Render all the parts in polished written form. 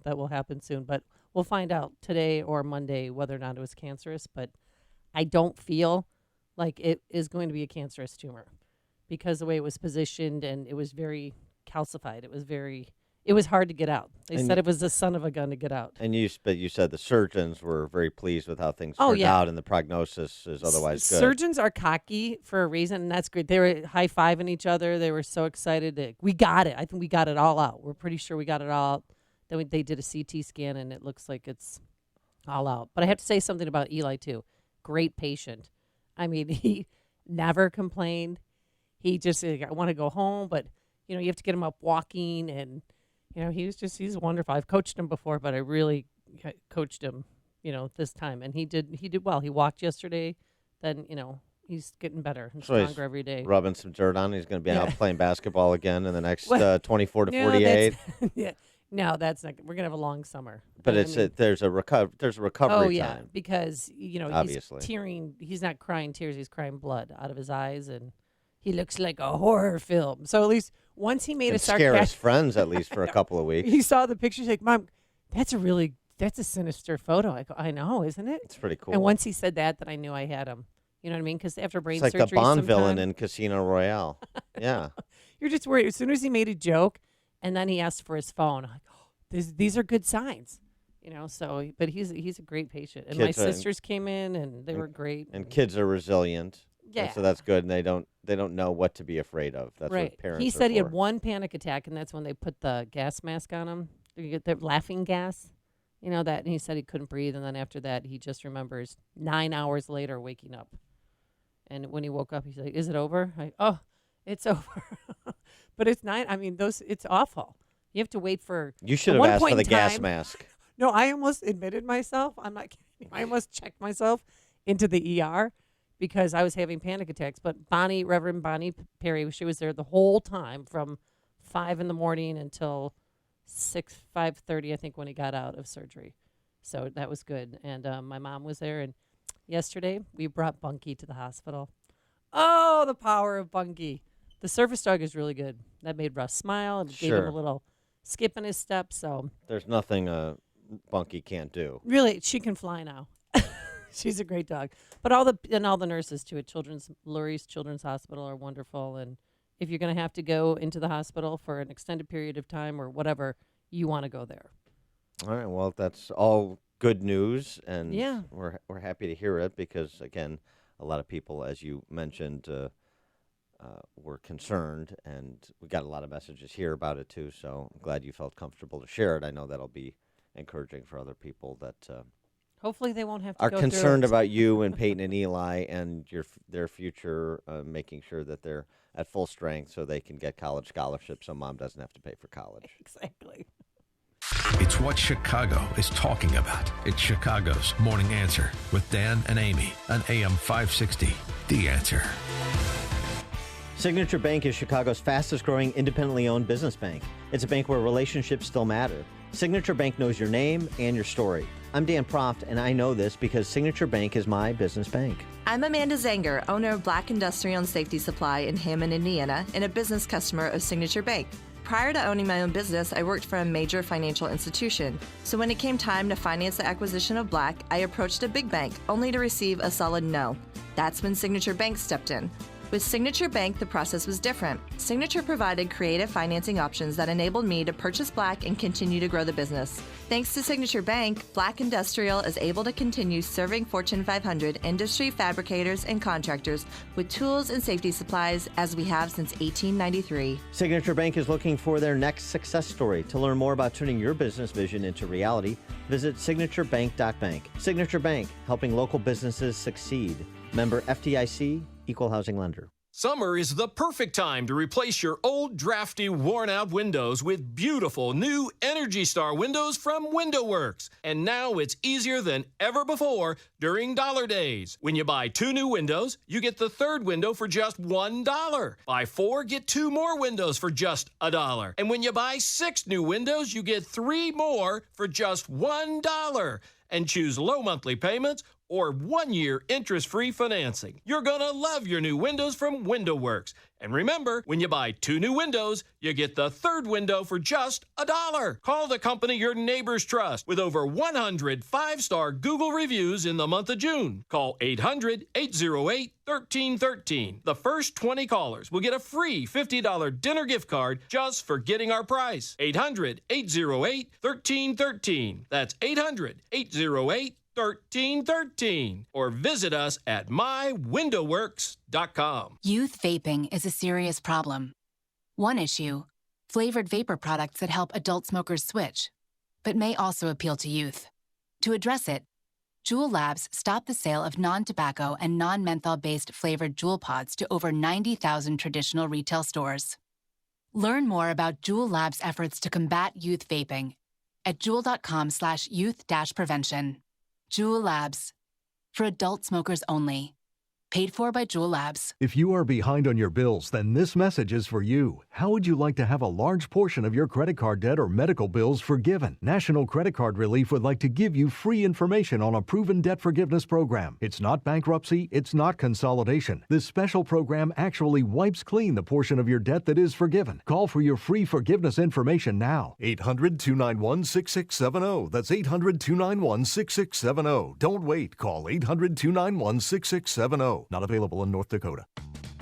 that will happen soon. But we'll find out today or Monday whether or not it was cancerous. But I don't feel like it is going to be a cancerous tumor because the way it was positioned and it was very calcified. It was hard to get out. They And said it was the son of a gun to get out. but you said the surgeons were very pleased with how things Oh, turned yeah. out, and the prognosis is otherwise good. Surgeons are cocky for a reason, and that's great. They were high-fiving each other. They were so excited. We got it. I think we got it all out. We're pretty sure we got it all out. Then they did a CT scan, and it looks like it's all out. But I have to say something about Eli, too. Great patient. I mean, he never complained. He just said, I want to go home, but, you have to get him up walking, and, he's wonderful. I've coached him before, but I really coached him, this time. And he did well. He walked yesterday. Then, he's getting better and stronger every day. Rubbing some dirt on. He's going to be out playing basketball again in the next 24 to No, 48. Yeah. No, that's not. We're gonna have a long summer. But there's a recovery yeah, time. because Obviously. he's tearing. He's not crying tears. He's crying blood out of his eyes, and he looks like a horror film. So at least once he made And a scare his sarcastic. friends at least for a couple of weeks. He saw the picture. He's like, "Mom, that's a sinister photo." I go, "I know, isn't it?" It's pretty cool. And once he said that, then I knew I had him. You know what I mean? Because after brain It's like surgery, the Bond villain sometime- in Casino Royale. Yeah. You're just worried. As soon as he made a joke, and then he asked for his phone, I'm like, these are good signs, So, but he's a great patient, and my sisters came in, and they were great. And kids are resilient. Yeah, And so that's good, and they don't know what to be afraid of. That's right. what parents. He are said he for. had one panic attack, and that's when they put the gas mask on him. You get the laughing gas, that. And he said he couldn't breathe, and then after that, he just remembers 9 hours later waking up. And when he woke up, he's like, "Is it over?" It's over. But it's not. I mean, it's awful. You have to wait for. You should at have one asked point for the in gas time- mask. No, I almost admitted myself. I'm not kidding. I almost checked myself into the ER because I was having panic attacks. But Reverend Bonnie Perry, she was there the whole time from 5 in the morning until 5:30, I think, when he got out of surgery. So that was good. And my mom was there. And yesterday we brought Bunky to the hospital. Oh, the power of Bunky. The service dog is really good. That made Russ smile and gave him a little skip in his step. So There's nothing Bunky can't do. really, she can fly now. She's a great dog. But all the nurses too at Lurie's Children's Hospital are wonderful. And if you're going to have to go into the hospital for an extended period of time or whatever, you want to go there. All right. Well, that's all good news, and Yeah. we're happy to hear it because again, a lot of people, as you mentioned, were concerned, and we got a lot of messages here about it too. So I'm glad you felt comfortable to share it. I know that'll be encouraging for other people that Hopefully they won't have to are go concerned through it. about you and Peyton and Eli and their future, making sure that they're at full strength so they can get college scholarships so mom doesn't have to pay for college. Exactly. It's what Chicago is talking about. It's Chicago's Morning Answer with Dan and Amy on AM 560. The Answer. Signature Bank is Chicago's fastest growing independently owned business bank. It's a bank where relationships still matter. Signature Bank knows your name and your story. I'm Dan Proft, and I know this because Signature Bank is my business bank. I'm Amanda Zanger, owner of Black Industrial and Safety Supply in Hammond, Indiana, and a business customer of Signature Bank. Prior to owning my own business, I worked for a major financial institution. So when it came time to finance the acquisition of Black, I approached a big bank, only to receive a solid no. That's when Signature Bank stepped in. With Signature Bank, the process was different. Signature provided creative financing options that enabled me to purchase Black and continue to grow the business. Thanks to Signature Bank, Black Industrial is able to continue serving Fortune 500 industry fabricators and contractors with tools and safety supplies as we have since 1893. Signature Bank is looking for their next success story. To learn more about turning your business vision into reality, visit signaturebank.bank. Signature Bank, helping local businesses succeed. Member FDIC, Equal Housing Lender. Summer is the perfect time to replace your old, drafty, worn-out windows with beautiful new Energy Star windows from WindowWorks. And now it's easier than ever before during Dollar Days. When you buy 2 new windows, you get the 3rd window for just $1. Buy 4, get 2 more windows for just $1. And when you buy 6 new windows, you get 3 more for just $1. And choose low monthly payments or 1-year interest-free financing. You're going to love your new windows from WindowWorks. And remember, when you buy 2 new windows, you get the 3rd window for just $1. Call the company your neighbors trust with over 100 5-star Google reviews in the month of June. Call 800-808-1313. The first 20 callers will get a free $50 dinner gift card just for getting our price. 800-808-1313. That's 800-808-1313. Or visit us at mywindowworks.com. Youth vaping is a serious problem. One issue, flavored vapor products that help adult smokers switch, but may also appeal to youth. To address it, Juul Labs stopped the sale of non-tobacco and non-menthol-based flavored Juul pods to over 90,000 traditional retail stores. Learn more about Juul Labs' efforts to combat youth vaping at juul.com/youth-prevention. Juul Labs. For adult smokers only. Paid for by Juul Labs. If you are behind on your bills, then this message is for you. How would you like to have a large portion of your credit card debt or medical bills forgiven? National Credit Card Relief would like to give you free information on a proven debt forgiveness program. It's not bankruptcy, it's not consolidation. This special program actually wipes clean the portion of your debt that is forgiven. Call for your free forgiveness information now. 800-291-6670. That's 800-291-6670. Don't wait. Call 800-291-6670. Not available in North Dakota.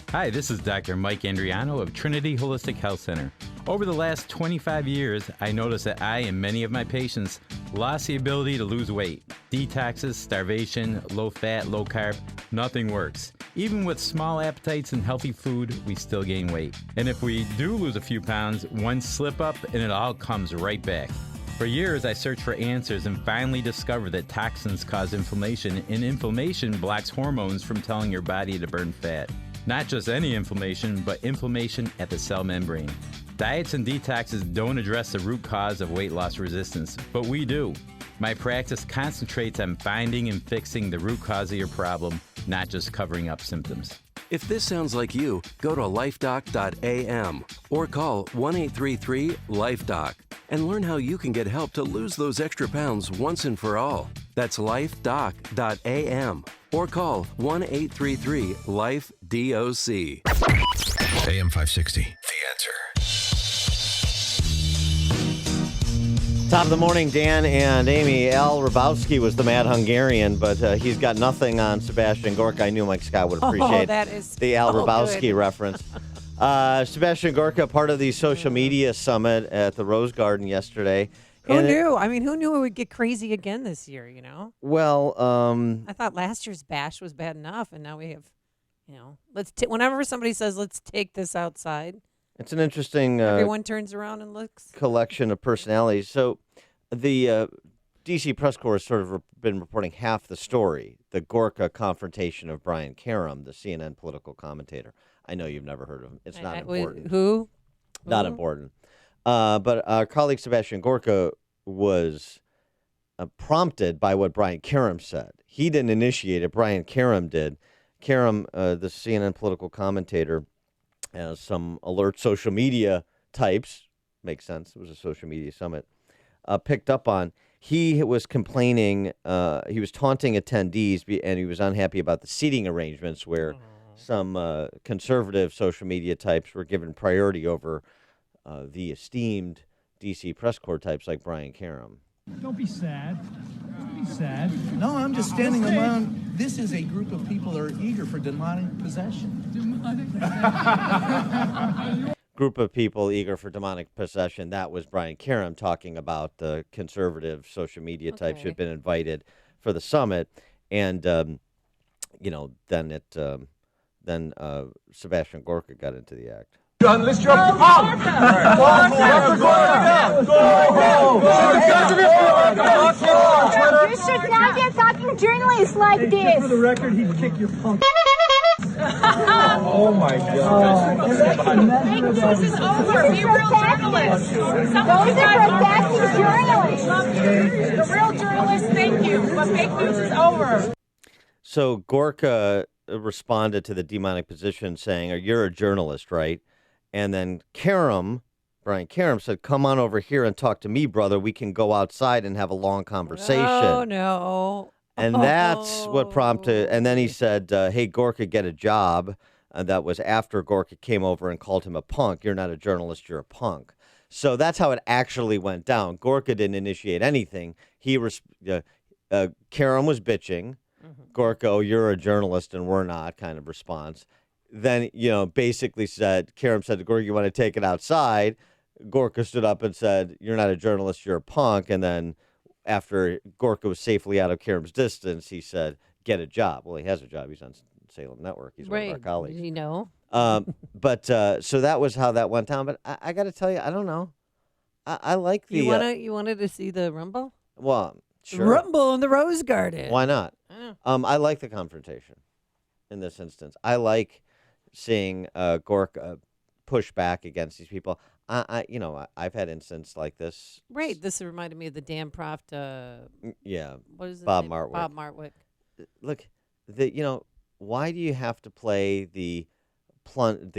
Hi, this is Dr. Mike Andriano of Trinity Holistic Health Center. Over the last 25 years, I noticed that I and many of my patients lost the ability to lose weight. Detoxes, starvation, low fat, low carb, nothing works. Even with small appetites and healthy food, we still gain weight. And if we do lose a few pounds, one slip up and it all comes right back. For years, I searched for answers and finally discovered that toxins cause inflammation, and inflammation blocks hormones from telling your body to burn fat. Not just any inflammation, but inflammation at the cell membrane. Diets and detoxes don't address the root cause of weight loss resistance, but we do. My practice concentrates on finding and fixing the root cause of your problem, not just covering up symptoms. If this sounds like you, go to lifedoc.am or call 1-833-LIFEDOC and learn how you can get help to lose those extra pounds once and for all. That's lifedoc.am or call 1-833-LIFE-DOC. AM 560, The Answer. Top of the morning, Dan and Amy. Al Rabowski was the Mad Hungarian, but he's got nothing on Sebastian Gorka. I knew Mike Scott would appreciate that is the Al so Rabowski good. reference. Sebastian Gorka, part of the social media summit at the Rose Garden yesterday. Who knew? I mean, who knew it would get crazy again this year, you know? Well, I thought last year's bash was bad enough, and now we have, whenever somebody says, let's take this outside, it's an interesting everyone turns around and looks. collection of personalities. So the D.C. press corps has sort of been reporting half the story, the Gorka confrontation of Brian Karem, the CNN political commentator. I know you've never heard of him. It's not important. Who? Not important. But our colleague Sebastian Gorka was prompted by what Brian Karem said. He didn't initiate it. Brian Karem did. Karem, the CNN political commentator, as some alert social media types, makes sense, it was a social media summit, picked up on. He was complaining, he was taunting attendees, and he was unhappy about the seating arrangements where some conservative social media types were given priority over the esteemed D.C. press corps types like Brian Karem. Don't be sad. Don't be sad. No, I'm just standing around. This is a group of people that are eager for demonic possession. Group of people eager for demonic possession. That was Brian Karem talking about the conservative social media types who had been invited for the summit. And, then Sebastian Gorka got into the act. Let's jump up. You should not be attacking journalists like this. For the record, he'd kick your punk. Oh my God. Fake news is over. Be real journalists. Those are protecting journalists. The real journalists, thank you. But fake news is over. So Gorka responded to the demonic position saying, you're a journalist, right? And then Brian Karem said, come on over here and talk to me, brother. We can go outside and have a long conversation. Oh, no. And that's what prompted, and then he said, hey, Gorka, get a job. That was after Gorka came over and called him a punk. You're not a journalist, you're a punk. So that's how it actually went down. Gorka didn't initiate anything. Karam was bitching. Gorka, oh, you're a journalist and we're not, kind of response. Then, basically Karam said to Gorka, you want to take it outside? Gorka stood up and said, you're not a journalist, you're a punk. And then after Gorka was safely out of Karam's distance, he said, get a job. Well, he has a job. He's on Salem Network. He's one of our colleagues. So that was how that went down. But I got to tell you, I don't know. I like the... You wanted to see the Rumble? Well, sure. Rumble in the Rose Garden. Why not? I like the confrontation in this instance. I like seeing Gorka push back against these people. I've had instances like this. Right. This reminded me of the Dan Proft. What is it? Bob Martwick. Bob Martwick. Look, why do you have to play the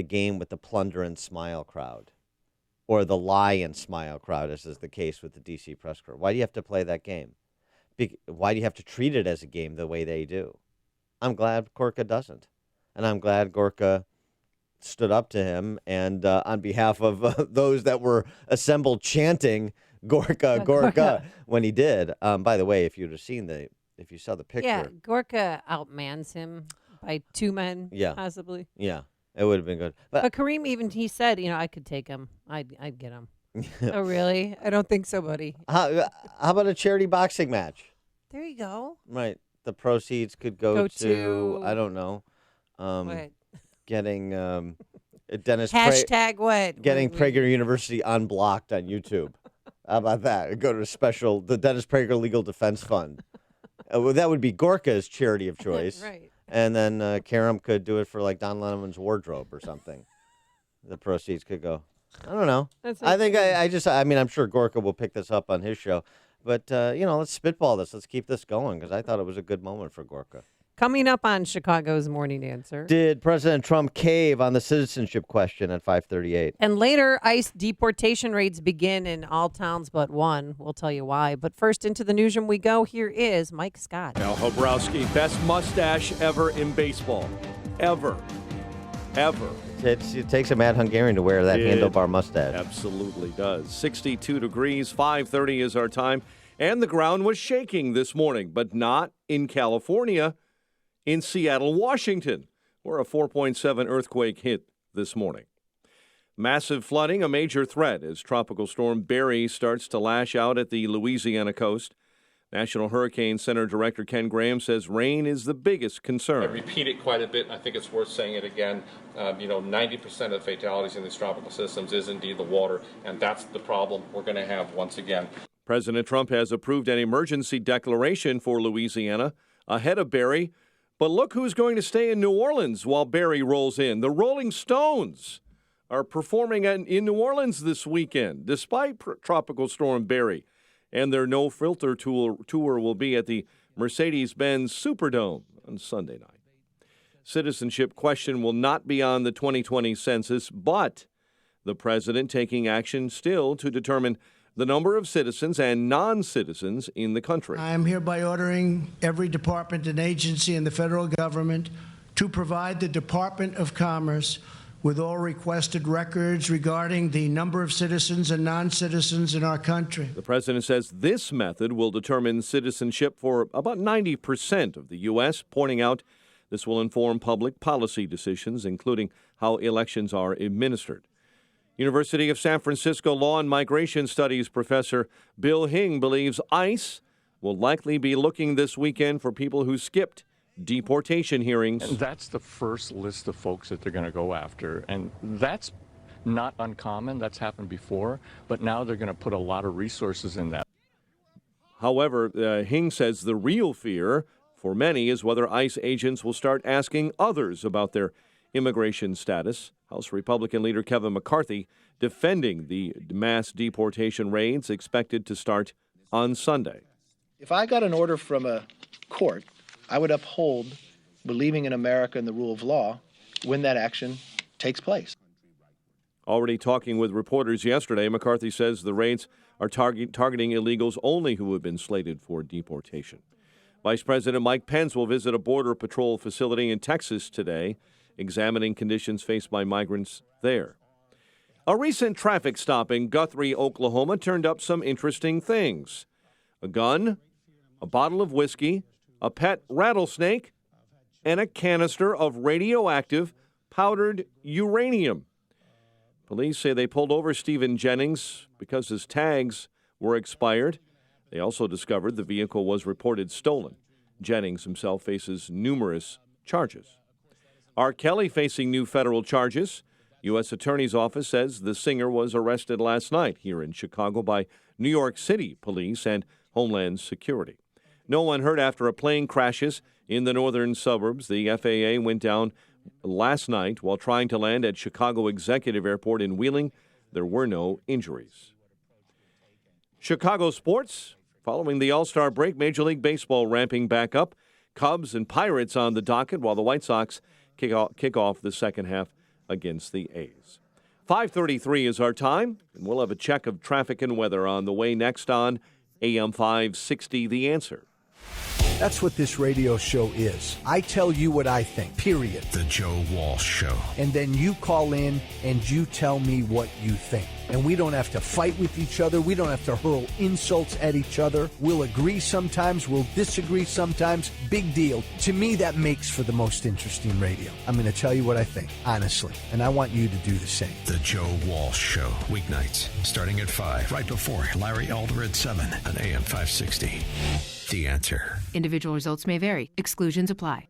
game with the plunder and smile crowd, or the lie and smile crowd, as is the case with the D.C. press corps? Why do you have to play that game? Why do you have to treat it as a game the way they do? I'm glad Gorka doesn't, and I'm glad Gorka stood up to him, and on behalf of those that were assembled chanting Gorka, Gorka, when he did. By the way, if you saw the picture. Yeah, Gorka outmans him by 2 men, possibly. Yeah, it would have been good. But Kareem he said, I could take him. I'd get him. Oh, really? I don't think so, buddy. How about a charity boxing match? There you go. Right. The proceeds could go to, I don't know. What? Getting Dennis Hashtag what? Getting Prager University unblocked on YouTube. How about that? Go to the Dennis Prager Legal Defense Fund. That would be Gorka's charity of choice. Right. And then Karam could do it for like Don Lemon's wardrobe or something. The proceeds could go. I don't know. I'm sure Gorka will pick this up on his show. But, let's spitball this. Let's keep this going, because I thought it was a good moment for Gorka. Coming up on Chicago's Morning Answer. Did President Trump cave on the citizenship question at 5:38? And later, ICE deportation raids begin in all towns but one. We'll tell you why. But first, into the newsroom we go. Here is Mike Scott. Al Hobrowski, best mustache ever in baseball. Ever. It takes a mad Hungarian to wear that handlebar mustache. Absolutely does. 62 degrees, 5:30 is our time. And the ground was shaking this morning, but not in California. In Seattle, Washington, where a 4.7 earthquake hit this morning. Massive flooding, a major threat as Tropical Storm Barry starts to lash out at the Louisiana coast. National Hurricane Center Director Ken Graham says rain is the biggest concern. I repeat it quite a bit. I think it's worth saying it again. 90% of fatalities in these tropical systems is indeed the water, and that's the problem we're going to have once again. President Trump has approved an emergency declaration for Louisiana ahead of Barry. But look who's going to stay in New Orleans while Barry rolls in. The Rolling Stones are performing in New Orleans this weekend, despite Tropical Storm Barry. And their No Filter tour will be at the Mercedes-Benz Superdome on Sunday night. Citizenship question will not be on the 2020 census, but the president taking action still to determine the number of citizens and non-citizens in the country. I am hereby ordering every department and agency in the federal government to provide the Department of Commerce with all requested records regarding the number of citizens and non-citizens in our country. The president says this method will determine citizenship for about 90% of the U.S., pointing out this will inform public policy decisions, including how elections are administered. University of San Francisco Law and Migration Studies professor Bill Hing believes ICE will likely be looking this weekend for people who skipped deportation hearings. And that's the first list of folks that they're going to go after. And that's not uncommon. That's happened before. But now they're going to put a lot of resources in that. However, Hing says the real fear for many is whether ICE agents will start asking others about their immigration status. House Republican leader Kevin McCarthy defending the mass deportation raids expected to start on Sunday. If I got an order from a court, I would uphold believing in America and the rule of law when that action takes place. Already talking with reporters yesterday, McCarthy says the raids are targeting illegals only who have been slated for deportation. Vice President Mike Pence will visit a Border Patrol facility in Texas today, examining conditions faced by migrants there. A recent traffic stop in Guthrie, Oklahoma turned up some interesting things. A gun, a bottle of whiskey, a pet rattlesnake, and a canister of radioactive powdered uranium. Police say they pulled over Stephen Jennings because his tags were expired. They also discovered the vehicle was reported stolen. Jennings himself faces numerous charges. R. Kelly facing new federal charges. U.S. Attorney's Office says the singer was arrested last night here in Chicago by New York City police and Homeland Security. No one hurt after a plane crashes in the northern suburbs. The FAA went down last night while trying to land at Chicago Executive Airport in Wheeling. There were no injuries. Chicago sports. Following the All-Star break, Major League Baseball ramping back up. Cubs and Pirates on the docket while the White Sox kick off the second half against the A's. 5:33 is our time, and we'll have a check of traffic and weather on the way next on AM 560, The Answer. That's what this radio show is. I tell you what I think, period. The Joe Walsh Show. And then you call in and you tell me what you think. And we don't have to fight with each other. We don't have to hurl insults at each other. We'll agree sometimes. We'll disagree sometimes. Big deal. To me, that makes for the most interesting radio. I'm going to tell you what I think, honestly. And I want you to do the same. The Joe Walsh Show. Weeknights starting at 5, right before Larry Elder at 7 on AM 560. The Answer. Individual results may vary. Exclusions apply.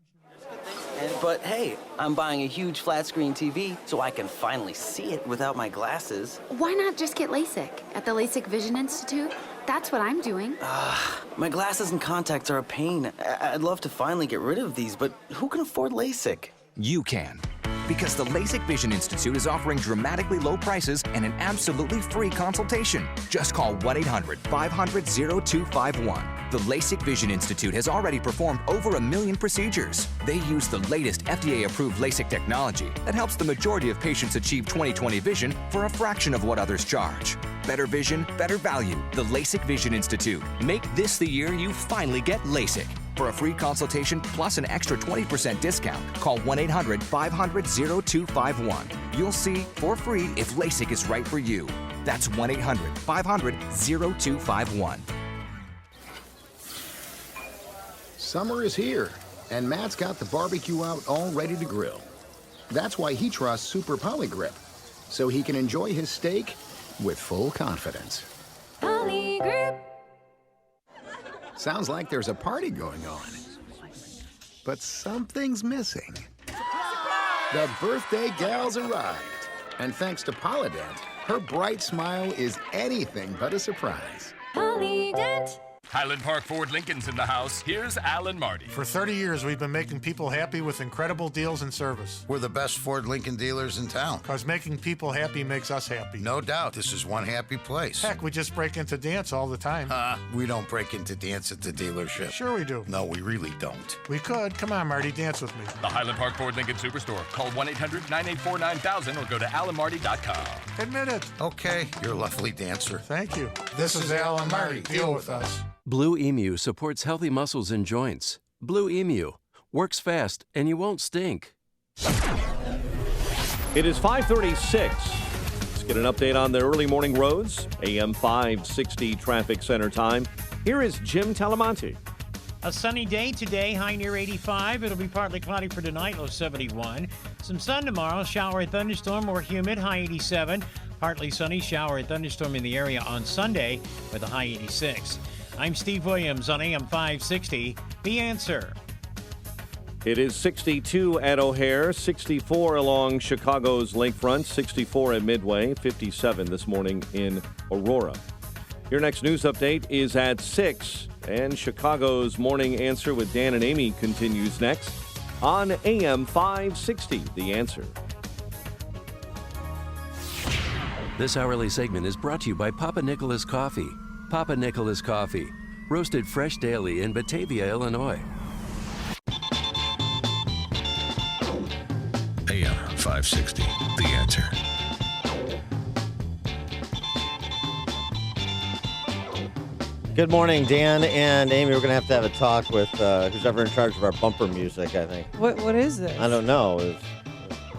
But hey, I'm buying a huge flat screen TV so I can finally see it without my glasses. Why not just get LASIK at the LASIK Vision Institute? That's what I'm doing. My glasses and contacts are a pain. I'd love to finally get rid of these, but who can afford LASIK? You can. Because the LASIK Vision Institute is offering dramatically low prices and an absolutely free consultation. Just call 1-800-500-0251. The LASIK Vision Institute has already performed over 1 million procedures. They use the latest FDA-approved LASIK technology that helps the majority of patients achieve 20/20 vision for a fraction of what others charge. Better vision, better value. The LASIK Vision Institute. Make this the year you finally get LASIK. For a free consultation plus an extra 20% discount, call 1-800-500-0251. You'll see for free if LASIK is right for you. That's 1-800-500-0251. Summer is here, and Matt's got the barbecue out all ready to grill. That's why he trusts Super Polygrip, so he can enjoy his steak with full confidence. Polygrip. Sounds like there's a party going on. But something's missing. The birthday gal's arrived. And thanks to Polydent, her bright smile is anything but a surprise. Polydent. Highland Park Ford Lincoln's in the house. Here's Alan Marty. For 30 years, we've been making people happy with incredible deals and service. We're the best Ford Lincoln dealers in town. Because making people happy makes us happy. No doubt. This is one happy place. Heck, we just break into dance all the time. We don't break into dance at the dealership. Sure we do. No, we really don't. We could. Come on, Marty, dance with me. The Highland Park Ford Lincoln Superstore. Call 1-800-984-9000 or go to alanmarty.com. Admit it. Okay, you're a lovely dancer. Thank you. This is Alan Marty. Deal with us. Blue Emu supports healthy muscles and joints. Blue Emu works fast and you won't stink. It is 5:36. Let's get an update on the early morning roads. AM 560 traffic center time. Here is Jim Talamonte. A sunny day today, high near 85. It'll be partly cloudy for tonight, low 71. Some sun tomorrow, shower and thunderstorm, more humid, high 87. Partly sunny, shower and thunderstorm in the area on Sunday with a high 86. I'm Steve Williams on AM 560, The Answer. It is 62 at O'Hare, 64 along Chicago's lakefront, 64 at Midway, 57 this morning in Aurora. Your next news update is at 6, and Chicago's Morning Answer with Dan and Amy continues next on AM 560, The Answer. This hourly segment is brought to you by Papa Nicholas Coffee. Papa Nicholas Coffee, roasted fresh daily in Batavia, Illinois. AM 560, The Answer. Good morning, Dan and Amy. We're going to have a talk with who's ever in charge of our bumper music, I think. What is this? I don't know. It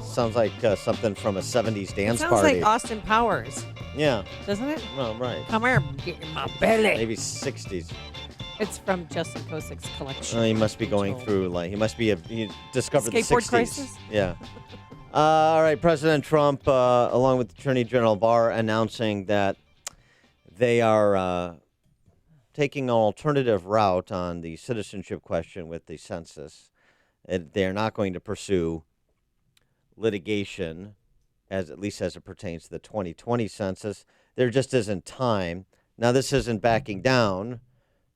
sounds like something from a 70s dance Sounds party. like Austin Powers. Yeah. Doesn't it? Well, right. Come here, get in my belly. Maybe 60s. It's from Justin Kosick's collection. He must be going through, he discovered the Skateboard 60s. crisis? Yeah. All right, President Trump, along with Attorney General Barr, announcing that they are taking an alternative route on the citizenship question with the census. They're not going to pursue litigation, at least as it pertains to the 2020 census. There just isn't time. Now, this isn't backing down.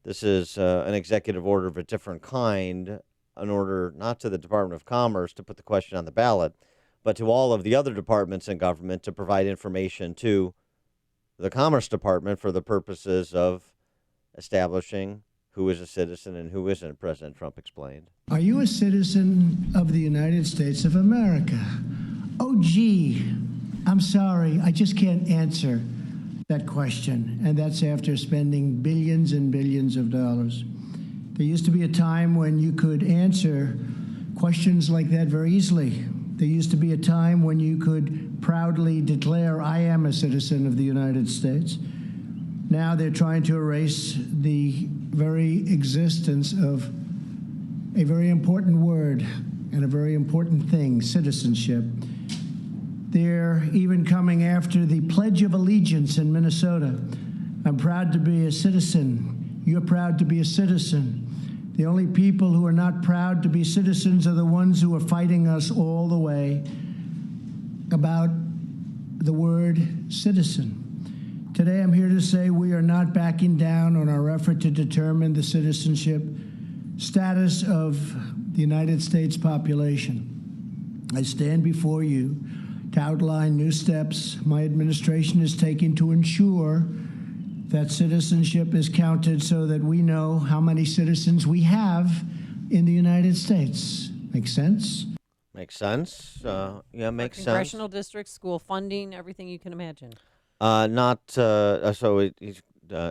This is an executive order of a different kind, an order not to the Department of Commerce to put the question on the ballot, but to all of the other departments in government to provide information to the Commerce Department for the purposes of establishing who is a citizen and who isn't, President Trump explained. Are you a citizen of the United States of America? Oh, gee, I'm sorry, I just can't answer that question, and that's after spending billions and billions of dollars. There used to be a time when you could answer questions like that very easily. There used to be a time when you could proudly declare, I am a citizen of the United States. Now they're trying to erase the very existence of a very important word and a very important thing, citizenship. They're even coming after the Pledge of Allegiance in Minnesota. I'm proud to be a citizen. You're proud to be a citizen. The only people who are not proud to be citizens are the ones who are fighting us all the way about the word citizen. Today I'm here to say we are not backing down on our effort to determine the citizenship status of the United States population. I stand before you to outline new steps my administration is taking to ensure that citizenship is counted so that we know how many citizens we have in the United States. Make sense? Makes sense. Yeah, makes sense. Congressional districts, school funding, everything you can imagine. He's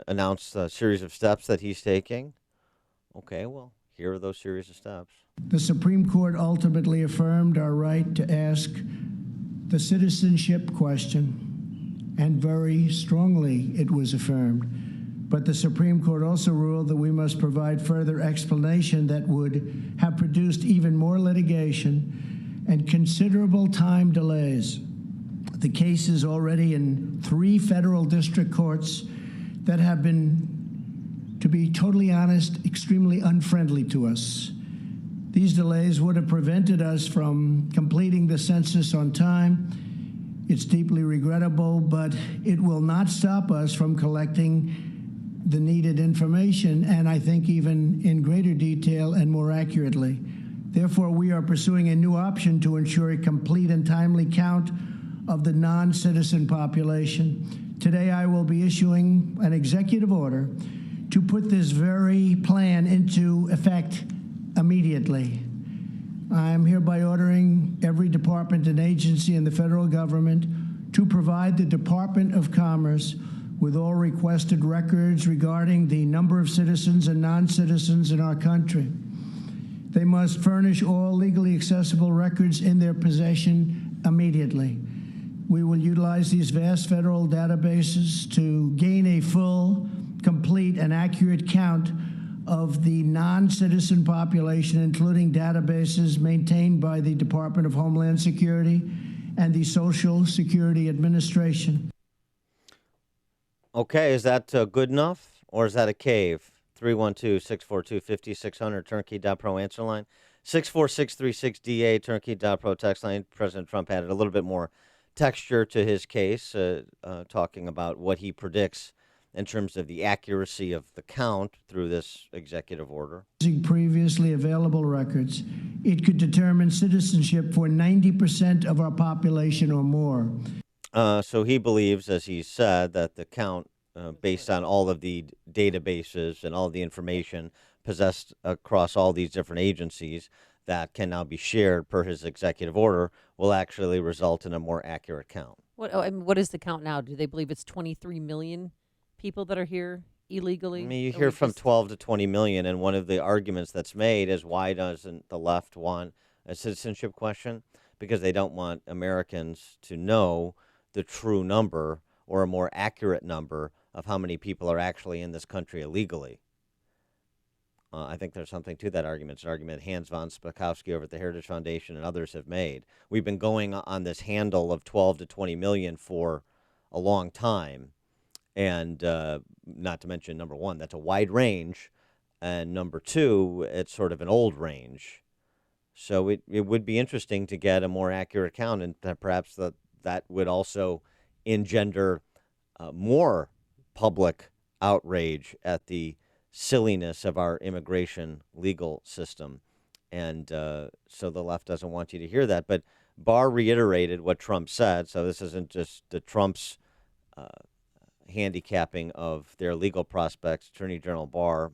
announced a series of steps that he's taking. Okay, well, here are those series of steps. The Supreme Court ultimately affirmed our right to ask the citizenship question, and very strongly it was affirmed. But the Supreme Court also ruled that we must provide further explanation that would have produced even more litigation and considerable time delays. The case is already in 3 federal district courts that have been, to be totally honest, extremely unfriendly to us. These delays would have prevented us from completing the census on time. It's deeply regrettable, but it will not stop us from collecting the needed information, and I think even in greater detail and more accurately. Therefore, we are pursuing a new option to ensure a complete and timely count of the non-citizen population. Today, I will be issuing an executive order to put this very plan into effect immediately. I'm hereby ordering every department and agency in the federal government to provide the Department of Commerce with all requested records regarding the number of citizens and non-citizens in our country. They must furnish all legally accessible records in their possession immediately. We will utilize these vast federal databases to gain a full, complete, and accurate count of the non-citizen population, including databases maintained by the Department of Homeland Security and the Social Security Administration. Okay, is that good enough, or is that a cave? 312-642-5600, turnkey.pro answer line. 64636DA, turnkey.pro text line. President Trump added a little bit more texture to his case, talking about what he predicts in terms of the accuracy of the count through this executive order. Using previously available records, it could determine citizenship for 90% of our population or more. So he believes, as he said, that the count, based on all of the databases and all of the information possessed across all these different agencies that can now be shared per his executive order, will actually result in a more accurate count. What is the count now? Do they believe it's 23 million people that are here illegally? I mean, you Or hear we from just- 12 to 20 million, and one of the arguments that's made is why doesn't the left want a citizenship question? Because they don't want Americans to know the true number or a more accurate number of how many people are actually in this country illegally. I think there's something to that argument. It's an argument Hans von Spakovsky over at the Heritage Foundation and others have made. We've been going on this handle of 12 to 20 million for a long time. And not to mention, number one, that's a wide range. And number two, it's sort of an old range. So it would be interesting to get a more accurate count, and perhaps that would also engender more public outrage at the silliness of our immigration legal system. And so the left doesn't want you to hear that. But Barr reiterated what Trump said, so this isn't just the Trump's handicapping of their legal prospects. Attorney General Barr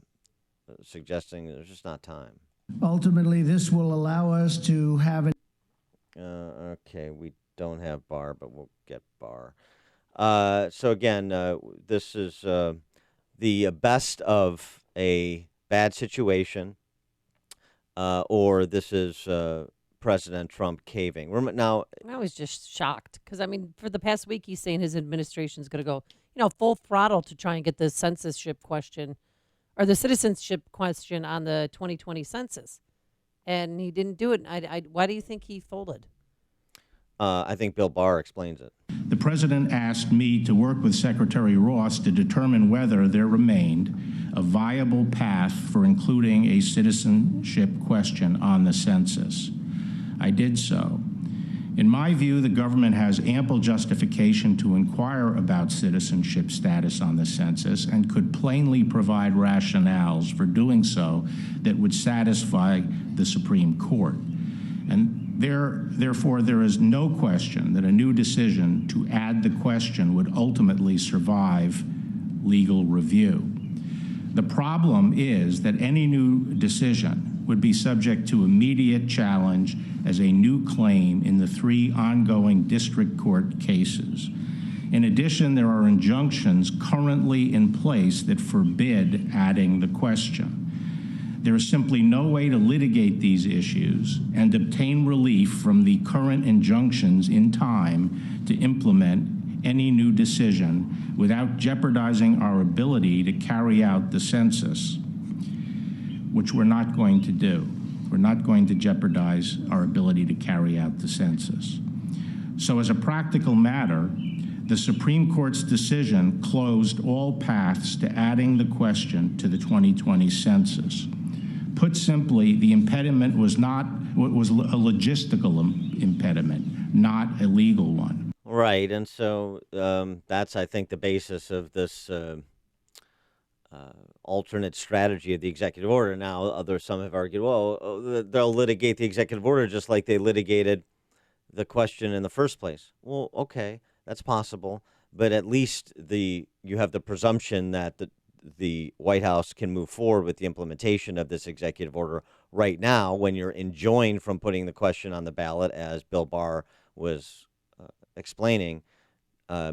suggesting there's just not time. Ultimately, this will allow us to have an Okay, we don't have Barr, but we'll get Barr. So again, this is the best of a bad situation, or this is President Trump caving. Now, I was just shocked because, I mean, for the past week, he's saying his administration is going to go, full throttle to try and get the censorship question or the citizenship question on the 2020 census. And he didn't do it. Why do you think he folded? I think Bill Barr explains it. The president asked me to work with Secretary Ross to determine whether there remained a viable path for including a citizenship question on the census. I did so. In my view, the government has ample justification to inquire about citizenship status on the census and could plainly provide rationales for doing so that would satisfy the Supreme Court. And therefore, there is no question that a new decision to add the question would ultimately survive legal review. The problem is that any new decision would be subject to immediate challenge as a new claim in the 3 ongoing district court cases. In addition, there are injunctions currently in place that forbid adding the question. There is simply no way to litigate these issues and obtain relief from the current injunctions in time to implement any new decision without jeopardizing our ability to carry out the census, which we're not going to do. We're not going to jeopardize our ability to carry out the census. So as a practical matter, the Supreme Court's decision closed all paths to adding the question to the 2020 census. Put simply, the impediment was a logistical impediment, not a legal one. Right, and so that's, I think, the basis of this alternate strategy of the executive order. Now, some have argued, well, they'll litigate the executive order just like they litigated the question in the first place. Well, okay, that's possible, but at least you have the presumption that the White House can move forward with the implementation of this executive order right now when you're enjoined from putting the question on the ballot, as Bill Barr was explaining.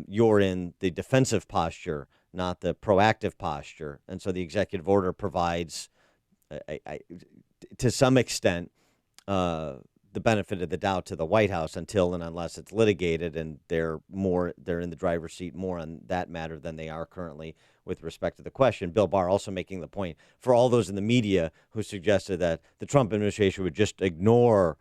You're in the defensive posture, not the proactive posture. And so the executive order provides, to some extent, the benefit of the doubt to the White House until and unless it's litigated, and they're in the driver's seat more on that matter than they are currently with respect to the question. Bill Barr also making the point for all those in the media who suggested that the Trump administration would just ignore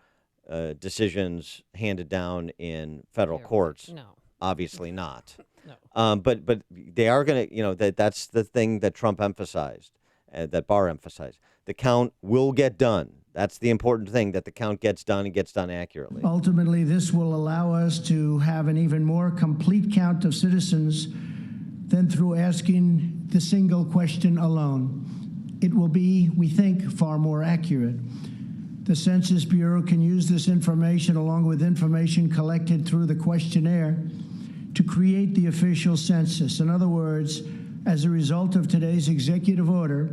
decisions handed down in federal courts. No. Obviously not. No. But they are going to, that's the thing that Trump emphasized, that Barr emphasized. The count will get done. That's the important thing, that the count gets done and gets done accurately. Ultimately, this will allow us to have an even more complete count of citizens than through asking the single question alone. It will be, we think, far more accurate. The Census Bureau can use this information along with information collected through the questionnaire to create the official census. In other words, as a result of today's executive order,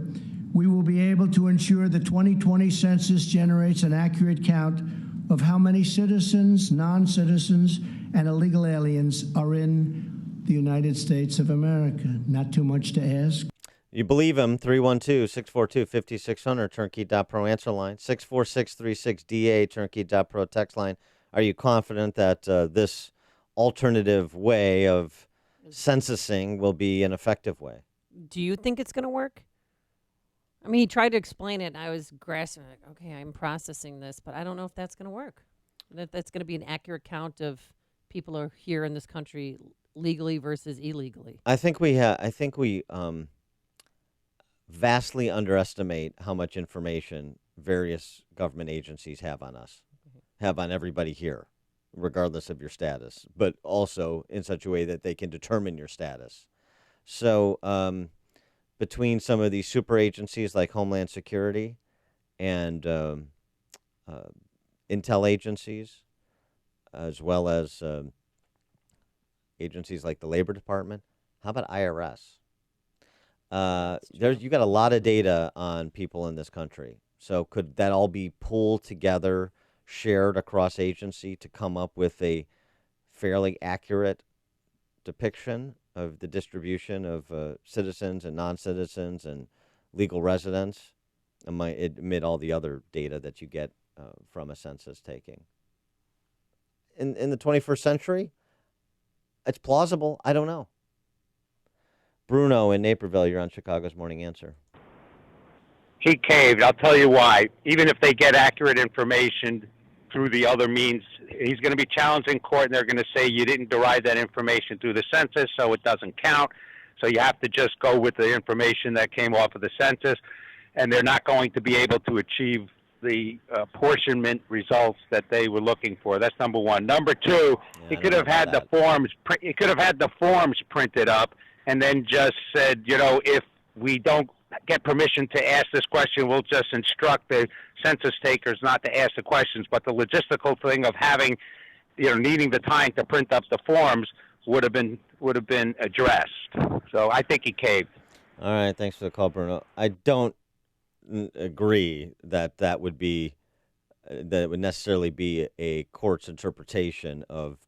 we will be able to ensure the 2020 census generates an accurate count of how many citizens, non-citizens, and illegal aliens are in the United States of America. Not too much to ask. You believe him, 312-642-5600, turnkey.pro answer line, 64636DA, turnkey.pro text line. Are you confident that this alternative way of censusing will be an effective way? Do you think it's going to work? I mean, he tried to explain it, and I was grasping, like, okay, I'm processing this, but I don't know if that's going to work. That's going to be an accurate count of people who are here in this country legally versus illegally. I think we vastly underestimate how much information various government agencies have on us, have on everybody here, regardless of your status, but also in such a way that they can determine your status. So between some of these super agencies like Homeland Security and intel agencies, as well as agencies like the Labor Department, how about IRS? You got a lot of data on people in this country. So could that all be pulled together, shared across agency to come up with a fairly accurate depiction of the distribution of citizens and non-citizens and legal residents amid all the other data that you get from a census taking? In the 21st century, it's plausible. I don't know. Bruno in Naperville, you're on Chicago's Morning Answer. He caved. I'll tell you why. Even if they get accurate information through the other means, he's going to be challenged in court, and they're going to say you didn't derive that information through the census, so it doesn't count. So you have to just go with the information that came off of the census, and they're not going to be able to achieve the apportionment results that they were looking for. That's number one. Number two, he could have had the forms. He could have had the forms printed up, and then just said, if we don't get permission to ask this question, we'll just instruct the census takers not to ask the questions. But the logistical thing of having, needing the time to print up the forms would have been addressed. So I think he caved. All right, thanks for the call, Bruno. I don't agree that would necessarily be a court's interpretation of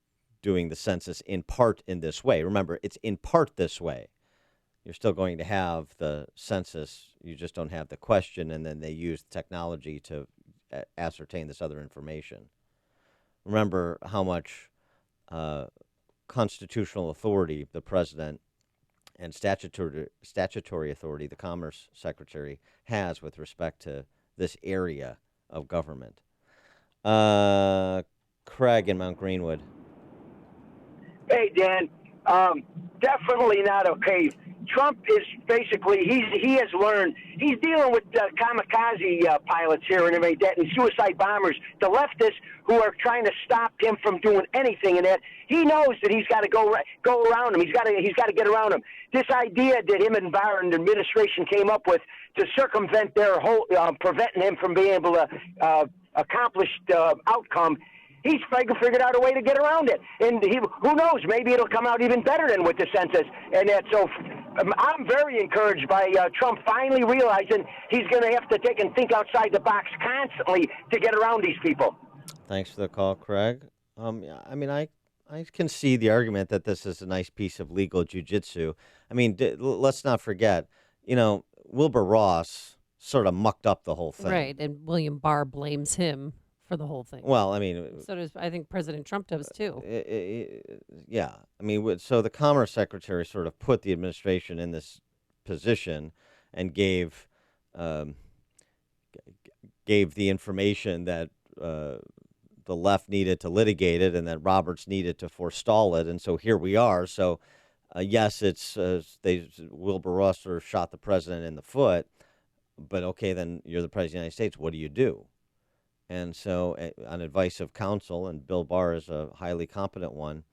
doing the census in part in this way. Remember, it's in part this way. You're still going to have the census. You just don't have the question, and then they use technology to ascertain this other information. Remember how much constitutional authority the president and statutory authority the Commerce Secretary has with respect to this area of government. Craig in Mount Greenwood. Hey, Dan, definitely not okay. Trump is basically, he has learned, he's dealing with kamikaze pilots here and everything like that, and suicide bombers, the leftists who are trying to stop him from doing anything in that. He knows that he's got to go around him. He's got to get around him. This idea that him and Biden administration came up with to circumvent their whole, preventing him from being able to accomplish the outcome, he's figured out a way to get around it. And who knows, maybe it'll come out even better than with the census. And that, so I'm very encouraged by Trump finally realizing he's going to have to take and think outside the box constantly to get around these people. Thanks for the call, Craig. I mean, I can see the argument that this is a nice piece of legal jujitsu. I mean, let's not forget, Wilbur Ross sort of mucked up the whole thing. Right, and William Barr blames him for the whole thing. Well, I mean, so does I think President Trump does too. Yeah, I mean, so the Commerce Secretary sort of put the administration in this position and gave the information that the left needed to litigate it, and that Roberts needed to forestall it, and so here we are. So, yes, it's Wilbur Ross sort of shot the president in the foot, but okay, then you're the president of the United States. What do you do? And so, on advice of counsel, and Bill Barr is a highly competent one,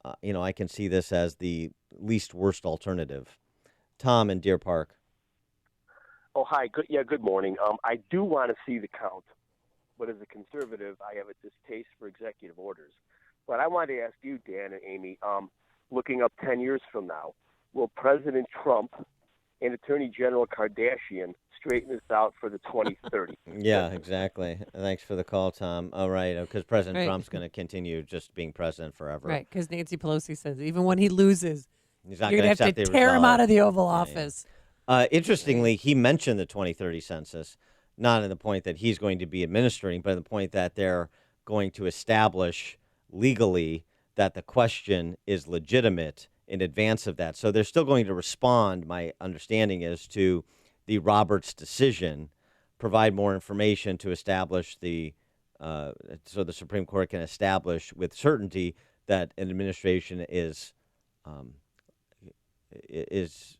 I can see this as the least worst alternative. Tom in Deer Park. Oh, hi. Good morning. I do want to see the count, but as a conservative, I have a distaste for executive orders. But I wanted to ask you, Dan and Amy, looking up 10 years from now, will President Trump and Attorney General Kardashian straighten this out for the 2030? Yeah, exactly. Thanks for the call, Tom. All right, because President Trump's going to continue just being president forever. Right, because Nancy Pelosi says even when he loses, he's not you're going to have to tear him out of the Oval Office. Interestingly, he mentioned the 2030 census, not in the point that he's going to be administering, but in the point that they're going to establish legally that the question is legitimate in advance of that. So they're still going to respond, my understanding is, to the Roberts decision, provide more information to establish so the Supreme Court can establish with certainty that an administration is it's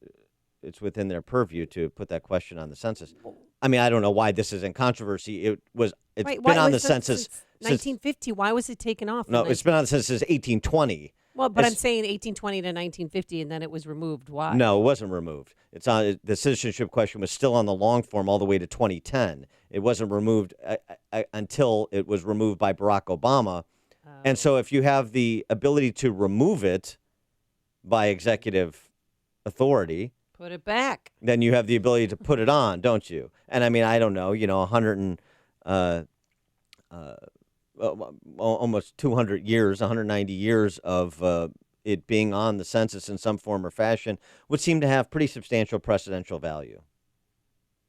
within their purview to put that question on the census. I mean, I don't know why this is in controversy. It's been on the census since 1950. Why was it taken off? No, it's been on the census since 1820. Well, but I'm saying 1820 to 1950, and then it was removed. Why? No, it wasn't removed. It's on the citizenship question was still on the long form all the way to 2010. It wasn't removed until it was removed by Barack Obama. And so, if you have the ability to remove it by executive authority, put it back. Then you have the ability to put it on, don't you? And I mean, I don't know, almost 200 years, 190 years of it being on the census in some form or fashion would seem to have pretty substantial precedential value.